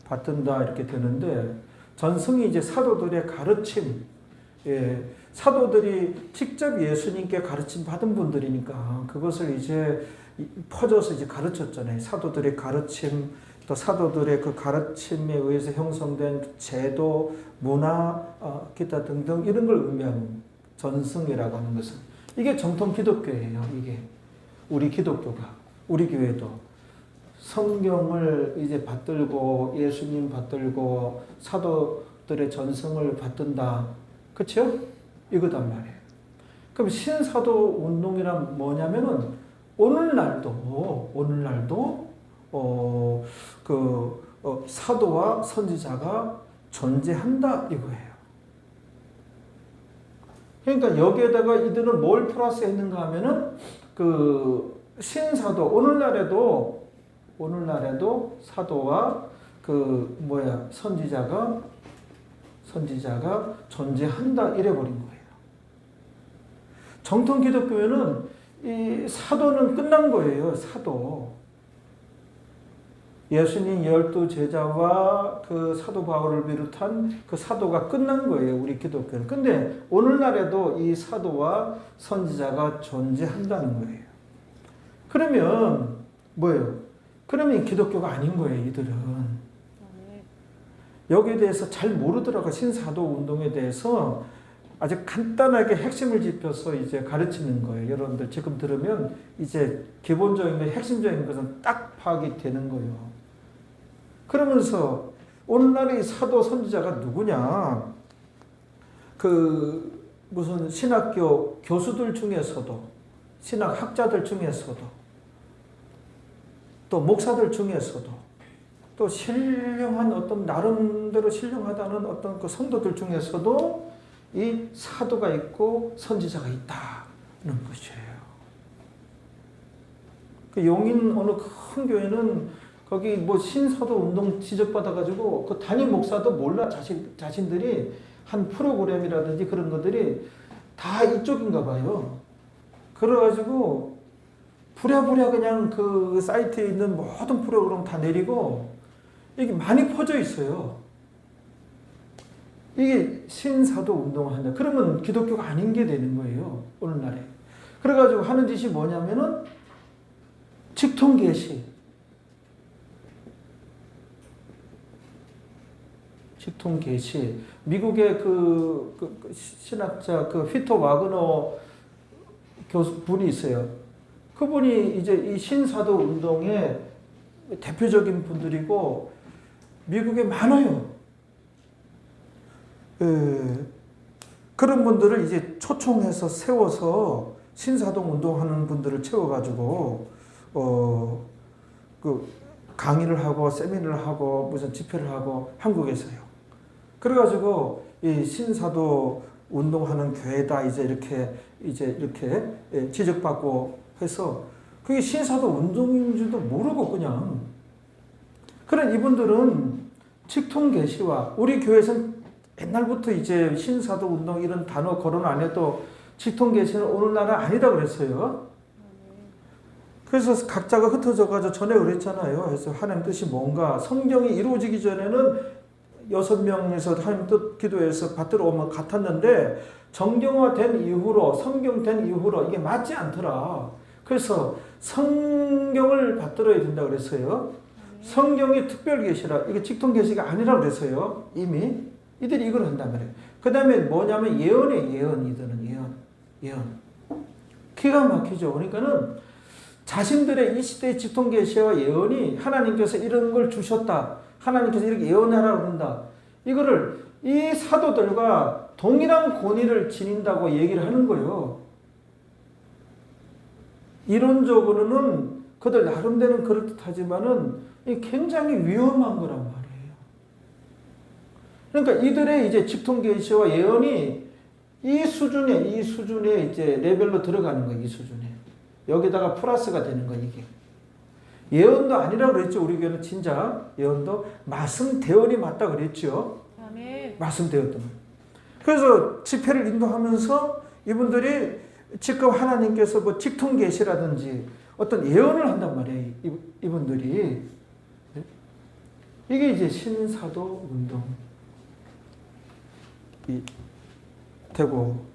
S1: 받든다 이렇게 되는데 전승이 이제 사도들의 가르침, 예, 사도들이 직접 예수님께 가르침 받은 분들이니까 그것을 이제 퍼져서 이제 가르쳤잖아요. 사도들의 가르침, 또 사도들의 그 가르침에 의해서 형성된 제도, 문화, 기타 등등 이런 걸 의미하는 전승이라고 하는 것은 이게 정통 기독교예요. 이게 우리 기독교가, 우리 교회도 성경을 이제 받들고 예수님 받들고 사도들의 전승을 받든다. 그렇죠? 이거단 말이에요. 그럼 신사도 운동이란 뭐냐면은 오늘날도 사도와 선지자가 존재한다 이거예요. 그러니까 여기에다가 이들은 뭘 플러스했는가 하면은 그 신사도 오늘날에도 사도와 선지자가 존재한다 이래버린 거예요. 정통 기독교회는 이 사도는 끝난 거예요. 사도. 예수님 12제자와 그 사도 바울을 비롯한 그 사도가 끝난 거예요. 우리 기독교는. 근데 오늘날에도 이 사도와 선지자가 존재한다는 거예요. 그러면 뭐예요? 그러면 기독교가 아닌 거예요. 이들은. 여기에 대해서 잘 모르더라고요. 신사도 운동에 대해서 아주 간단하게 핵심을 짚어서 이제 가르치는 거예요. 여러분들 지금 들으면 이제 기본적인 핵심적인 것은 딱 파악이 되는 거예요. 그러면서 오늘날의 사도 선지자가 누구냐? 그 무슨 신학교 교수들 중에서도, 신학학자들 중에서도, 또 목사들 중에서도, 또 신령한 어떤 나름대로 신령하다는 어떤 그 성도들 중에서도 이 사도가 있고 선지자가 있다는 것이에요. 그 용인 어느 큰 교회는 거기 뭐 신사도 운동 지적받아가지고 그 담임 목사도 몰라. 자신들이 한 프로그램이라든지 그런 것들이 다 이쪽인가 봐요. 그래가지고 부랴부랴 그냥 그 사이트에 있는 모든 프로그램 다 내리고 이게 많이 퍼져 있어요. 이게 신사도 운동을 한다. 그러면 기독교가 아닌 게 되는 거예요. 오늘날에. 그래가지고 하는 짓이 뭐냐면은 직통계시. 미국의 그 신학자 그 피터 와그너 교수분이 있어요. 그분이 이제 이 신사도 운동의 대표적인 분들이고 미국에 많아요. 그런 분들을 이제 초청해서 세워서 신사동 운동하는 분들을 채워가지고 그 강의를 하고 세미나를 하고 무슨 집회를 하고 한국에서요. 그래가지고 이 신사도 운동하는 교회다 이제 이렇게 지적받고 해서 그게 신사도 운동인지도 모르고 그냥 그런 이분들은 직통계시와 우리 교회에서는 옛날부터 이제 신사도 운동 이런 단어 거론 안 해도 직통계시는 오늘날은 아니다 그랬어요. 그래서 각자가 흩어져가지고 전에 그랬잖아요. 그래서 하나님 뜻이 뭔가 성경이 이루어지기 전에는 6명에서 하나님 뜻 기도해서 받들어 오면 같았는데 정경화된 이후로 성경된 이후로 이게 맞지 않더라. 그래서 성경을 받들어야 된다 그랬어요. 성경이 특별계시라. 이게 직통계시가 아니라 그랬어요. 이미 이들이 이걸 한단 말이에요. 그 다음에 뭐냐면 예언이에요. 예언. 이들은 예언. 기가 막히죠. 그러니까는 자신들의 이 시대의 직통계시와 예언이 하나님께서 이런 걸 주셨다. 하나님께서 이렇게 예언하라고 한다. 이거를 이 사도들과 동일한 권위를 지닌다고 얘기를 하는 거예요. 이론적으로는 그들 나름대로는 그렇듯하지만은 굉장히 위험한 거란 말이에요. 그러니까 이들의 이제 직통계시와 예언이 이 수준에 이제 레벨로 들어가는 거예요. 이 수준에. 여기다가 플러스가 되는 거예요. 이게. 예언도 아니라 그랬죠. 우리 교회는 진짜 예언도 말씀 대언이 맞다 그랬죠.
S2: 아멘.
S1: 말씀 대언도. 그래서 집회를 인도하면서 이분들이 지금 하나님께서 뭐 직통 계시라든지 어떤 예언을 한단 말이에요. 이분들이. 이게 이제 신사도 운동이 되고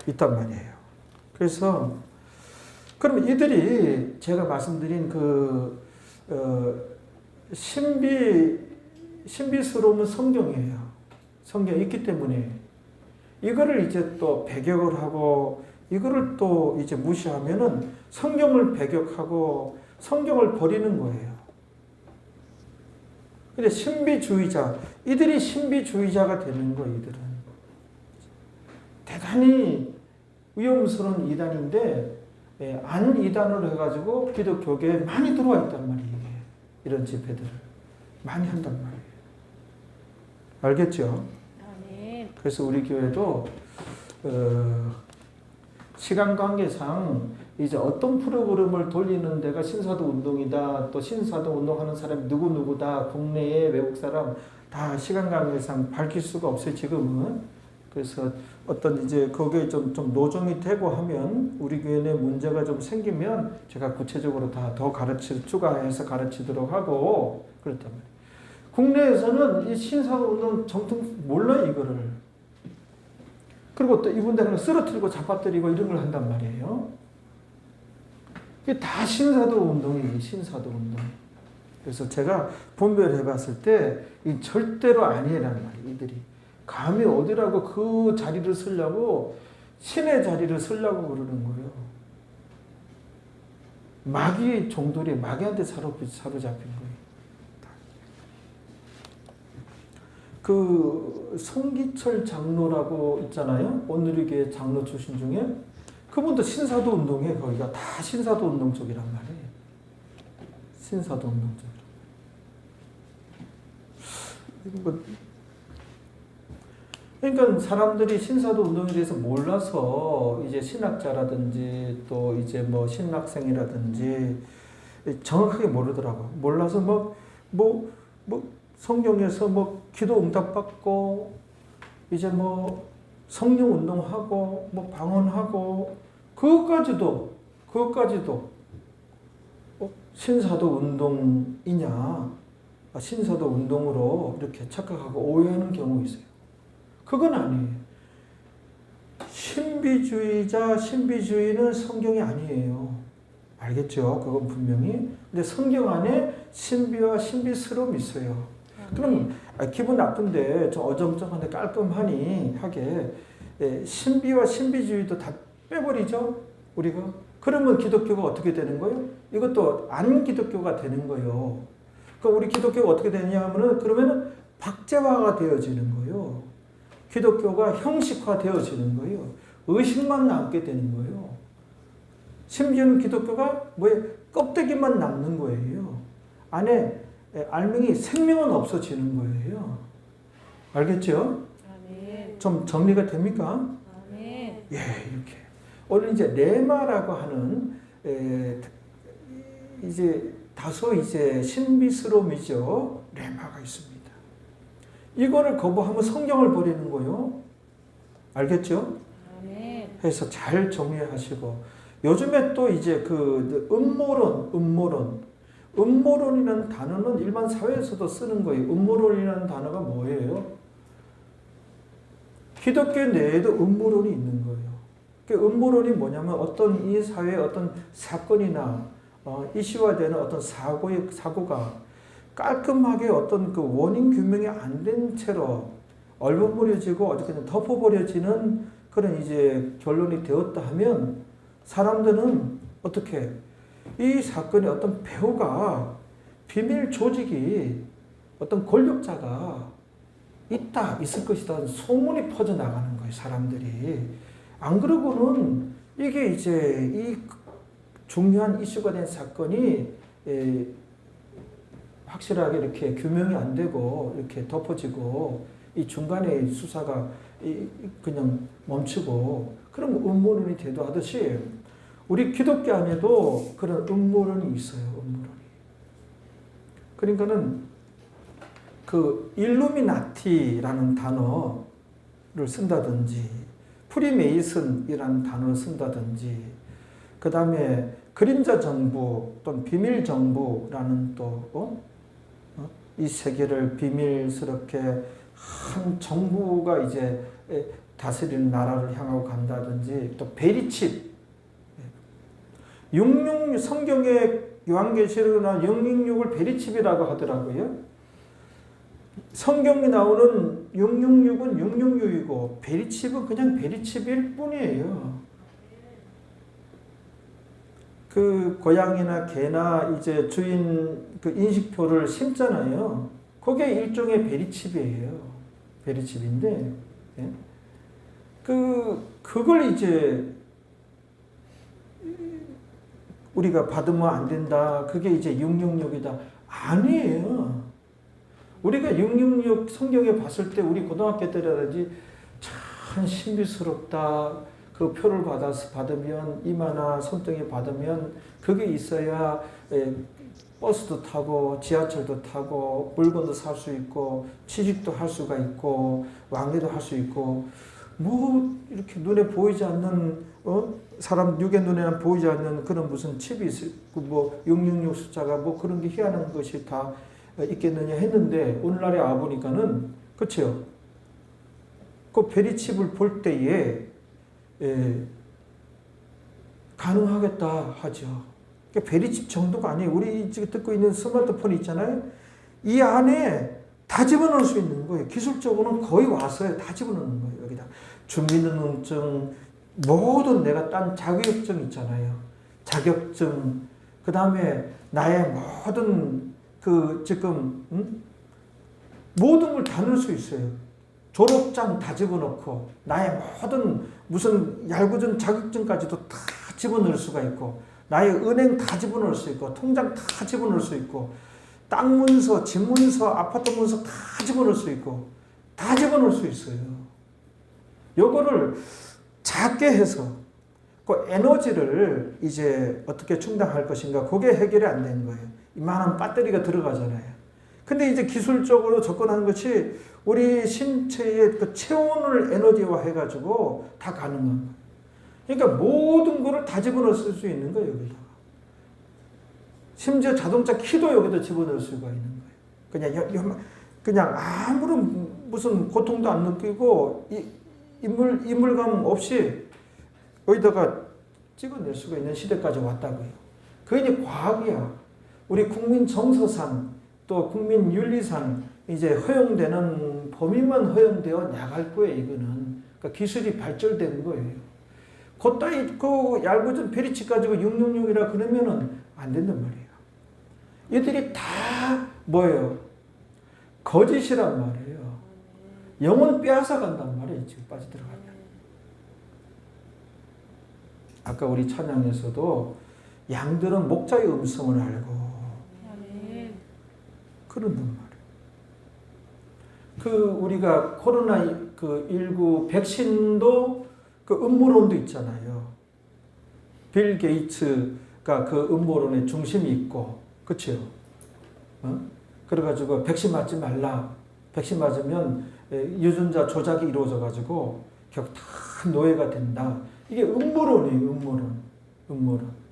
S1: 있단 말이에요. 그래서 그럼 이들이 제가 말씀드린 신비스러운 성경이에요. 성경이 있기 때문에 이거를 이제 또 배격을 하고 이거를 또 이제 무시하면은 성경을 배격하고 성경을 버리는 거예요. 근데 신비주의자, 이들이 신비주의자가 되는 거, 이들은. 대단히 위험스러운 이단인데, 안 이단으로 해가지고 기독교계에 많이 들어와 있단 말이에요. 이런 집회들을. 많이 한단 말이에요. 알겠죠?
S2: 아멘.
S1: 그래서 우리 교회도, 시간 관계상 이제 어떤 프로그램을 돌리는 데가 신사도 운동이다. 또 신사도 운동하는 사람이 누구누구다. 국내에 외국 사람 다 시간 관계상 밝힐 수가 없어요. 지금은. 그래서 어떤 이제 거기에 좀 노정이 되고 하면 우리 교회 내 문제가 좀 생기면 제가 구체적으로 다 더 추가해서 가르치도록 하고 그렇단 말이에요. 국내에서는 이 신사도 운동 정통 몰라요, 이거를. 그리고 또 이분들은 쓰러뜨리고 잡아뜨리고 이런 걸 한단 말이에요. 이게 다 신사도 운동이에요. 신사도 운동. 그래서 제가 분별해 봤을 때 이 절대로 아니라는 말이에요. 이들이. 감히 어디라고 그 자리를 쓰려고 신의 자리를 쓰려고 그러는 거예요. 마귀의 종들이 마귀한테 사로잡힌 거예요. 그 성기철 장로라고 있잖아요. 오늘의 교회 장로 출신 중에 그분도 신사도 운동에 거기가 다 신사도 운동 쪽이란 말이에요. 신사도 운동 쪽이라. 그러니까 사람들이 신사도 운동에 대해서 몰라서 이제 신학자라든지 또 이제 뭐 신학생이라든지 정확하게 모르더라고. 몰라서 뭐 성경에서 뭐 기도 응답받고 이제 뭐 성령 운동하고 뭐 방언하고 그것까지도 신사도 운동이냐 신사도 운동으로 이렇게 착각하고 오해하는 경우 있어요. 그건 아니에요. 신비주의는 성경이 아니에요. 알겠죠? 그건 분명히. 근데 성경 안에 신비와 신비스러움이 있어요. 그럼 기분 나쁜데 좀 어정쩡한데 깔끔하니 하게 신비와 신비주의도 다 빼버리죠? 우리가. 그러면 기독교가 어떻게 되는 거예요? 이것도 안 기독교가 되는 거예요. 그럼 우리 기독교가 어떻게 되냐 하면은 그러면은 박제화가 되어지는 거예요. 기독교가 형식화 되어지는 거예요. 의식만 남게 되는 거예요. 심지어는 기독교가 껍데기만 남는 거예요. 안에 알맹이 생명은 없어지는 거예요. 알겠죠?
S2: 아멘.
S1: 좀 정리가 됩니까?
S2: 아멘.
S1: 예, 이렇게. 오늘 이제 레마라고 하는 이제 다소 이제 신비스러움이죠. 레마가 있습니다. 이거를 거부하면 성경을 버리는 거예요. 알겠죠?
S2: 아멘.
S1: 해서 잘 정리하시고 요즘에 또 이제 그 음모론이라는 단어는 일반 사회에서도 쓰는 거예요. 음모론이라는 단어가 뭐예요? 기독교 내에도 음모론이 있는 거예요. 그 음모론이 뭐냐면 어떤 이 사회의 어떤 사건이나 이슈화되는 어떤 사고가 깔끔하게 어떤 그 원인 규명이 안 된 채로 얼버무려지고 어떻게든 덮어버려지는 그런 이제 결론이 되었다 하면 사람들은 어떻게 이 사건의 어떤 배후가 비밀 조직이 어떤 권력자가 있을 것이다 소문이 퍼져나가는 거예요. 사람들이. 안 그러고는 이게 이제 이 중요한 이슈가 된 사건이 확실하게 이렇게 규명이 안 되고 이렇게 덮어지고 이 중간에 수사가 그냥 멈추고 그럼 음모론이 대도하듯이 우리 기독교 안에도 그런 음모론이 있어요. 음모론이. 그러니까는 그 일루미나티라는 단어를 쓴다든지 프리메이슨이라는 단어를 쓴다든지 그 다음에 그림자 정부 또는 비밀 정부라는 또 이 세계를 비밀스럽게 한 정부가 이제 다스리는 나라를 향하고 간다든지 또 베리칩 666 성경의 요한계시록이나 666을 베리칩이라고 하더라고요. 성경에 나오는 666은 666이고 베리칩은 그냥 베리칩일 뿐이에요. 그 고양이나 개나 이제 주인 그 인식표를 심잖아요. 그게 일종의 베리칩이에요. 베리칩인데 예? 그걸 이제 우리가 받으면 안 된다. 그게 이제 666이다. 아니에요. 우리가 666 성경에 봤을 때 우리 고등학교 때라든지 참 신비스럽다. 그 표를 받으면 이마나 손등에 받으면 그게 있어야 버스도 타고 지하철도 타고 물건도 살 수 있고 취직도 할 수가 있고 왕래도 할 수 있고 뭐 이렇게 눈에 보이지 않는 사람 육의 눈에는 보이지 않는 그런 무슨 칩이 있을 뭐 666 숫자가 뭐 그런 게 희한한 것이 다 있겠느냐 했는데 오늘날에 와 보니까는 그렇죠. 그 베리칩을 볼 때에 가능하겠다 하죠. 그러니까 베리칩 정도가 아니에요. 우리 지금 듣고 있는 스마트폰 있잖아요. 이 안에 다 집어넣을 수 있는 거예요. 기술적으로는 거의 왔어요. 다 집어넣는 거예요. 여기다 주민등록증 모든 내가 딴 자격증 있잖아요. 자격증 그 다음에 나의 모든 그 지금 모든 걸 다 넣을 수 있어요. 졸업장 다 집어넣고 나의 모든 무슨 얄궂은 자격증까지도 다 집어넣을 수가 있고 나의 은행 다 집어넣을 수 있고 통장 다 집어넣을 수 있고 땅 문서, 집 문서, 아파트 문서 다 집어넣을 수 있고 다 집어넣을 수 있어요. 요거를 작게 해서 그 에너지를 이제 어떻게 충당할 것인가 그게 해결이 안 되는 거예요. 이만한 배터리가 들어가잖아요. 근데 이제 기술적으로 접근하는 것이 우리 신체의 그 체온을 에너지화 해가지고 다 가능한 거예요. 그러니까 모든 거를 다 집어넣을 수 있는 거예요, 여기다가. 심지어 자동차 키도 여기다 집어넣을 수가 있는 거예요. 그냥 아무런 무슨 고통도 안 느끼고 인물감 없이 여기다가 찍어낼 수가 있는 시대까지 왔다고요. 그게 이제 과학이야. 우리 국민 정서상 또 국민 윤리상 이제 허용되는 범위만 허용되어 나갈 거예요, 이거는. 그러니까 기술이 발전된 거예요. 그따위 그 얄궂은 베리칩 가지고 666이라 그러면은 안 된단 말이에요. 이들이 다 뭐예요? 거짓이란 말이에요. 영혼 빼앗아 간단 말이에요, 지금 빠져들어가면. 아까 우리 찬양에서도 양들은 목자의 음성을 알고 그런단 말이에요. 그 우리가 코로나 그 19 백신도 그 음모론도 있잖아요. 빌 게이츠가 그 음모론의 중심이 있고, 그렇죠? 그래가지고 백신 맞지 말라. 백신 맞으면 유전자 조작이 이루어져가지고 결국 다 노예가 된다. 이게 음모론이에요. 음모론.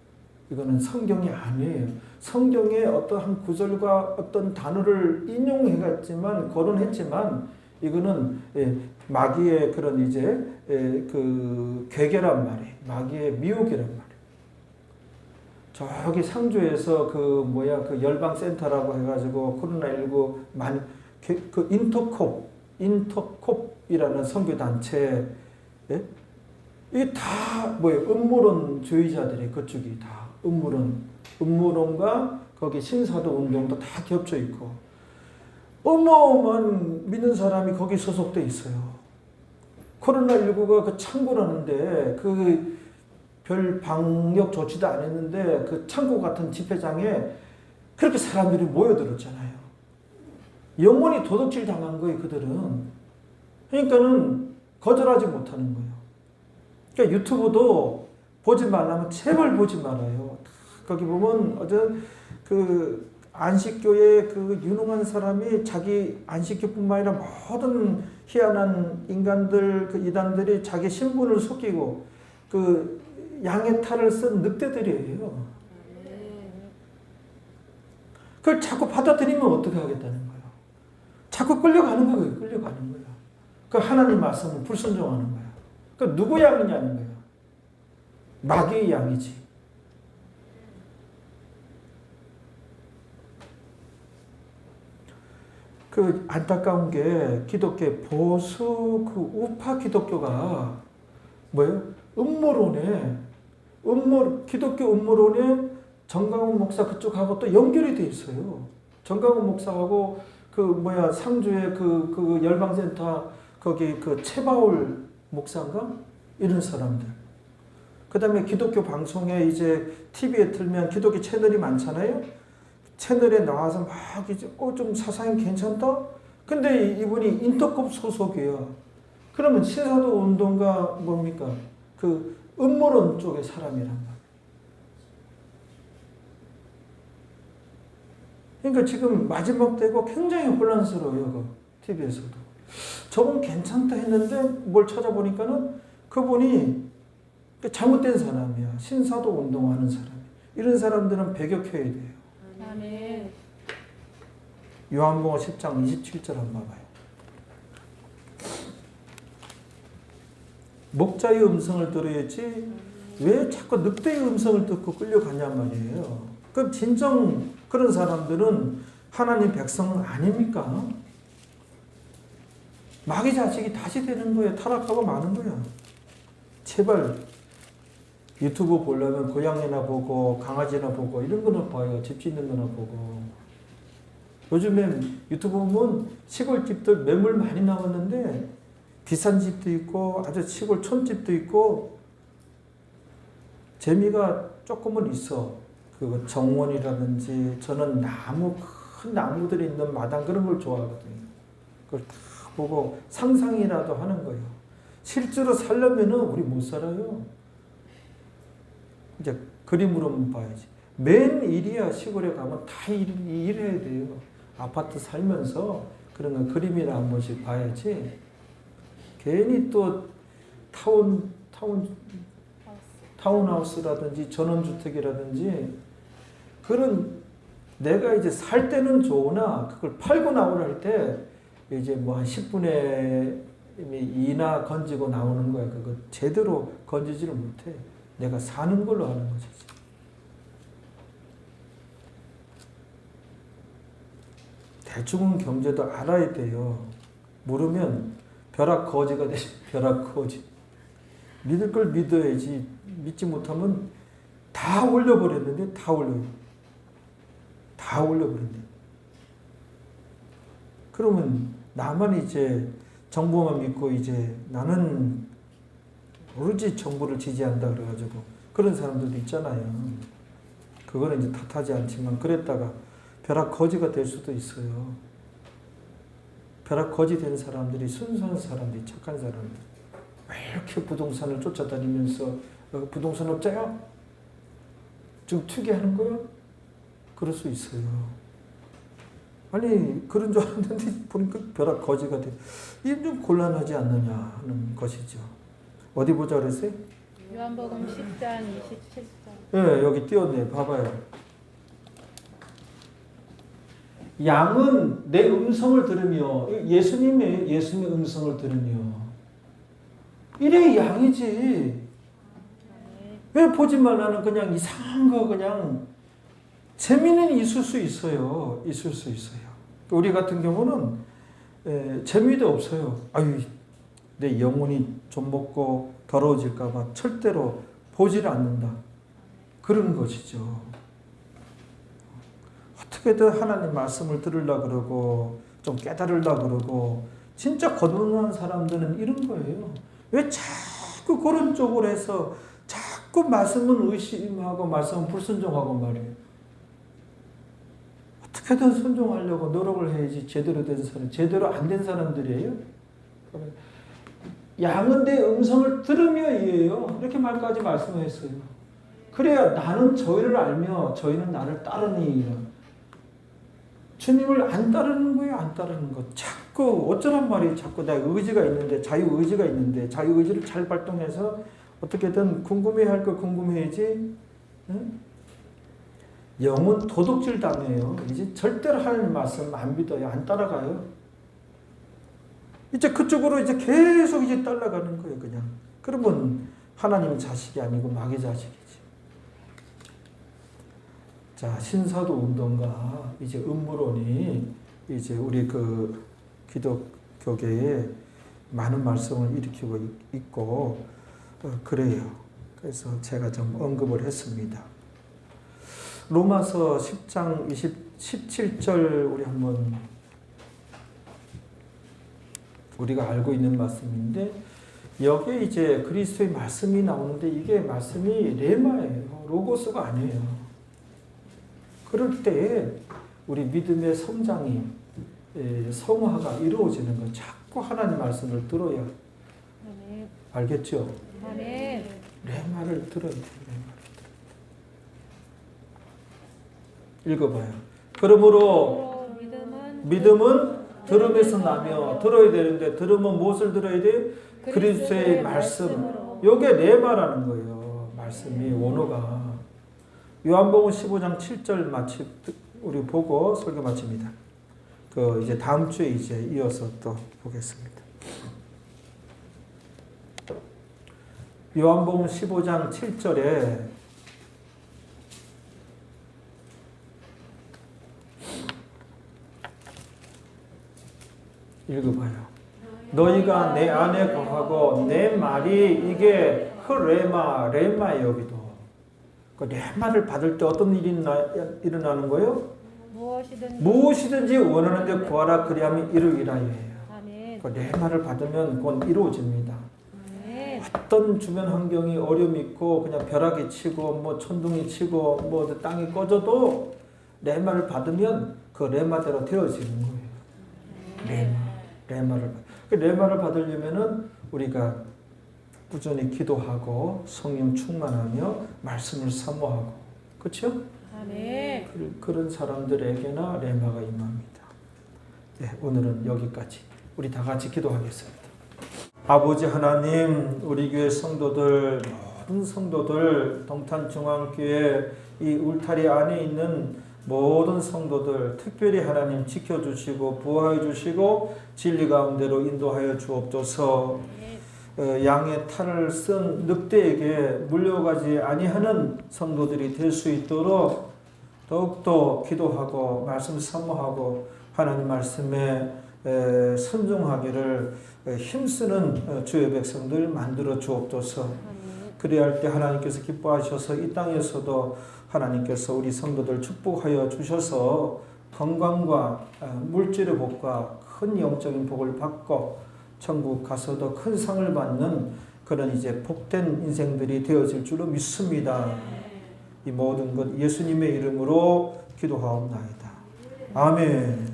S1: 이거는 성경이 아니에요. 성경의 어떠한 구절과 어떤 단어를 인용해갔지만 거론했지만 이거는 마귀의 그런 이제 그 괴계란 말이에요. 마귀의 미혹이란 말이에요. 저기 상주에서 그 열방센터라고 해가지고 코로나19 그 인터콥이라는 선교단체 이게 다 뭐예요? 음모론주의자들이 그쪽이 다 음모론과 거기 신사도 운동도 다 겹쳐 있고 어마어마한 믿는 사람이 거기 소속돼 있어요. 코로나19가 그 창고라는데 그 별 방역 조치도 안 했는데 그 창고 같은 집회장에 그렇게 사람들이 모여들었잖아요. 영원히 도둑질 당한 거예요, 그들은. 그러니까는 거절하지 못하는 거예요. 그러니까 유튜브도 보지 말라면 제발 보지 말아요. 거기 보면 어떤 그 안식교의 그 유능한 사람이 자기 안식교뿐만 아니라 모든 희한한 인간들, 그 이단들이 자기 신분을 속이고 그 양의 탈을 쓴 늑대들이에요. 그걸 자꾸 받아들이면 어떻게 하겠다는 거예요? 자꾸 끌려가는 거예요. 끌려가는 거예요. 그 하나님 말씀을 불순종하는 거예요. 그 누구 양이냐는 거예요. 마귀의 양이지. 그 안타까운 게 기독교 보수 그 우파 기독교가 뭐예요? 기독교 음모론에 정강훈 목사 그쪽하고 또 연결이 돼 있어요. 정강훈 목사하고 상주의 그 열방센터 거기 그 최바울 목사인가? 이런 사람들. 그 다음에 기독교 방송에 이제 TV에 틀면 기독교 채널이 많잖아요. 채널에 나와서 막 이제 좀 사상이 괜찮다? 근데 이분이 인터컵 소속이에요. 그러면 신사도 운동가 뭡니까? 그 음모론 쪽의 사람이란 말이에요. 그러니까 지금 마지막 때고 굉장히 혼란스러워요. 그 TV에서도. 저건 괜찮다 했는데 뭘 찾아보니까는 그분이 잘못된 사람이야. 신사도 운동하는 사람. 이런 사람들은 배격해야 돼요.
S2: 아멘.
S1: 요한복음 10장 27절 한번 봐봐요. 목자의 음성을 들어야지 왜 자꾸 늑대의 음성을 듣고 끌려가냔 말이에요. 그럼 진정 그런 사람들은 하나님 백성 아닙니까? 마귀 자식이 다시 되는 거예요. 타락하고 마는 거야. 제발 유튜브 보려면 고양이나 보고 강아지나 보고 이런 거나 봐요. 집 짓는 거나 보고. 요즘에 유튜브 보면 시골집들 매물 많이 나왔는데 비싼 집도 있고 아주 시골 촌집도 있고 재미가 조금은 있어. 그 정원이라든지 저는 큰 나무들이 있는 마당 그런 걸 좋아하거든요. 그걸 다 보고 상상이라도 하는 거예요. 실제로 살려면은 우리 못 살아요. 이제 그림으로만 봐야지. 맨 일이야. 시골에 가면 다 일해야 돼요. 아파트 살면서 그런 거 그림이나 한 번씩 봐야지. 괜히 또 타운하우스라든지 전원주택이라든지 그런 내가 이제 살 때는 좋으나 그걸 팔고 나오려 할 때 이제 뭐 한 10분의 2나 건지고 나오는 거야. 그거 제대로 건지지를 못해. 내가 사는 걸로 하는 거지. 대충은 경제도 알아야 돼요. 모르면 벼락거지가 되지. 벼락거지. 믿을 걸 믿어야지. 믿지 못하면 다 올려버렸는데 다 올려버렸네. 그러면 나만 이제 정부만 믿고 이제 나는 오로지 정부를 지지한다 그래가지고 그런 사람들도 있잖아요. 그거는 이제 탓하지 않지만 그랬다가 벼락거지가 될 수도 있어요. 벼락거지 된 사람들이 순수한 사람들이 착한 사람들. 왜 이렇게 부동산을 쫓아다니면서 부동산 업자야? 지금 투기하는 거야? 그럴 수 있어요. 아니 그런 줄 알았는데 보니까 벼락거지가 돼. 이게 좀 곤란하지 않느냐 하는 것이죠. 어디 보자 그랬어요?
S2: 요한복음 10장 27절.
S1: 네, 여기 띄웠네. 봐봐요. 양은 내 음성을 들으며 예수님의 음성을 들으며 이래 양이지. 왜 보지 말라는 그냥 이상한 거 그냥 재미는 있을 수 있어요. 있을 수 있어요. 우리 같은 경우는 재미도 없어요. 아유 내 영혼이 좀 먹고 더러워질까 봐 절대로 보지를 않는다. 그런 것이죠. 어떻게든 하나님 말씀을 들으려고 그러고 좀 깨달으려고 그러고 진짜 거듭난 사람들은 이런 거예요. 왜 자꾸 그런 쪽으로 해서 자꾸 말씀은 의심하고 말씀은 불순종하고 말이에요. 어떻게든 순종하려고 노력을 해야지 제대로 된 사람, 제대로 안 된 사람들이에요. 양은 내 음성을 들으며 이해요. 이렇게 말까지 말씀했어요. 그래야 나는 저희를 알며 저희는 나를 따르니. 주님을 안 따르는 거예요. 안 따르는 것. 자꾸 어쩌란 말이에요. 자꾸 내 의지가 있는데, 자유의지가 있는데, 자유의지를 잘 발동해서 어떻게든 궁금해할 거 궁금해야지. 응? 영은 도둑질 당해요. 이제 절대로 하나님 말씀 안 믿어요. 안 따라가요. 이제 그쪽으로 이제 계속 이제 따라가는 거예요. 그냥. 그러면 하나님 자식이 아니고 마귀 자식이지. 자, 신사도 운동가 이제 음모론이 이제 우리 그 기독교계에 많은 말씀을 일으키고 있고 그래요. 그래서 제가 좀 언급을 했습니다. 로마서 10장 17절 우리 한번 우리가 알고 있는 말씀인데 여기에 이제 그리스도의 말씀이 나오는데 이게 말씀이 레마예요. 로고스가 아니에요. 그럴 때에 우리 믿음의 성장이 성화가 이루어지는 거 자꾸 하나님 말씀을 들어야
S2: 아멘.
S1: 알겠죠?
S2: 아멘.
S1: 레마를 들어야 돼요. 읽어봐요. 그러므로 믿음은 들음에서 나며 들어야 되는데 들으면 무엇을 들어야 돼? 그리스도의 말씀. 요게 레마라는 거예요. 말씀이 원어가. 요한복음 15장 7절 우리 보고 설교 마칩니다. 그 이제 다음 주에 이제 이어서 또 보겠습니다. 요한복음 15장 7절에 읽어봐요. 너희가 내 안에 거하고 내 말이 이게 레마예요. 여기도. 그 레마를 받을 때 어떤 일이 일어나는 거예요? 무엇이든지 원하는데 구하라 그리하면 이루리라 예요. 그 레마를 받으면 곧 이루어집니다. 아멘. 어떤 주변 환경이 어려움이 있고 그냥 벼락이 치고 뭐 천둥이 치고 뭐 땅이 꺼져도 레마를 받으면 그 레마대로 되어지는 거예요. 레마를 받으려면은 우리가 꾸준히 기도하고 성령 충만하며 말씀을 사모하고 그렇죠? 아멘. 그런 사람들에게나 레마가 임합니다. 네, 오늘은 여기까지. 우리 다 같이 기도하겠습니다. 아버지 하나님, 우리 교회 성도들, 모든 성도들, 동탄중앙교회 이 울타리 안에 있는 모든 성도들 특별히 하나님 지켜주시고 보호해 주시고 진리 가운데로 인도하여 주옵소서. 양의 탈을 쓴 늑대에게 물려가지 아니하는 성도들이 될 수 있도록 더욱더 기도하고 말씀 사모하고 하나님 말씀에 순종하기를 힘쓰는 주의 백성들 만들어 주옵소서. 그래야 할 때 하나님께서 기뻐하셔서 이 땅에서도 하나님께서 우리 성도들 축복하여 주셔서 건강과 물질의 복과 큰 영적인 복을 받고 천국 가서도 큰 상을 받는 그런 이제 복된 인생들이 되어질 줄로 믿습니다. 이 모든 것 예수님의 이름으로 기도하옵나이다. 아멘.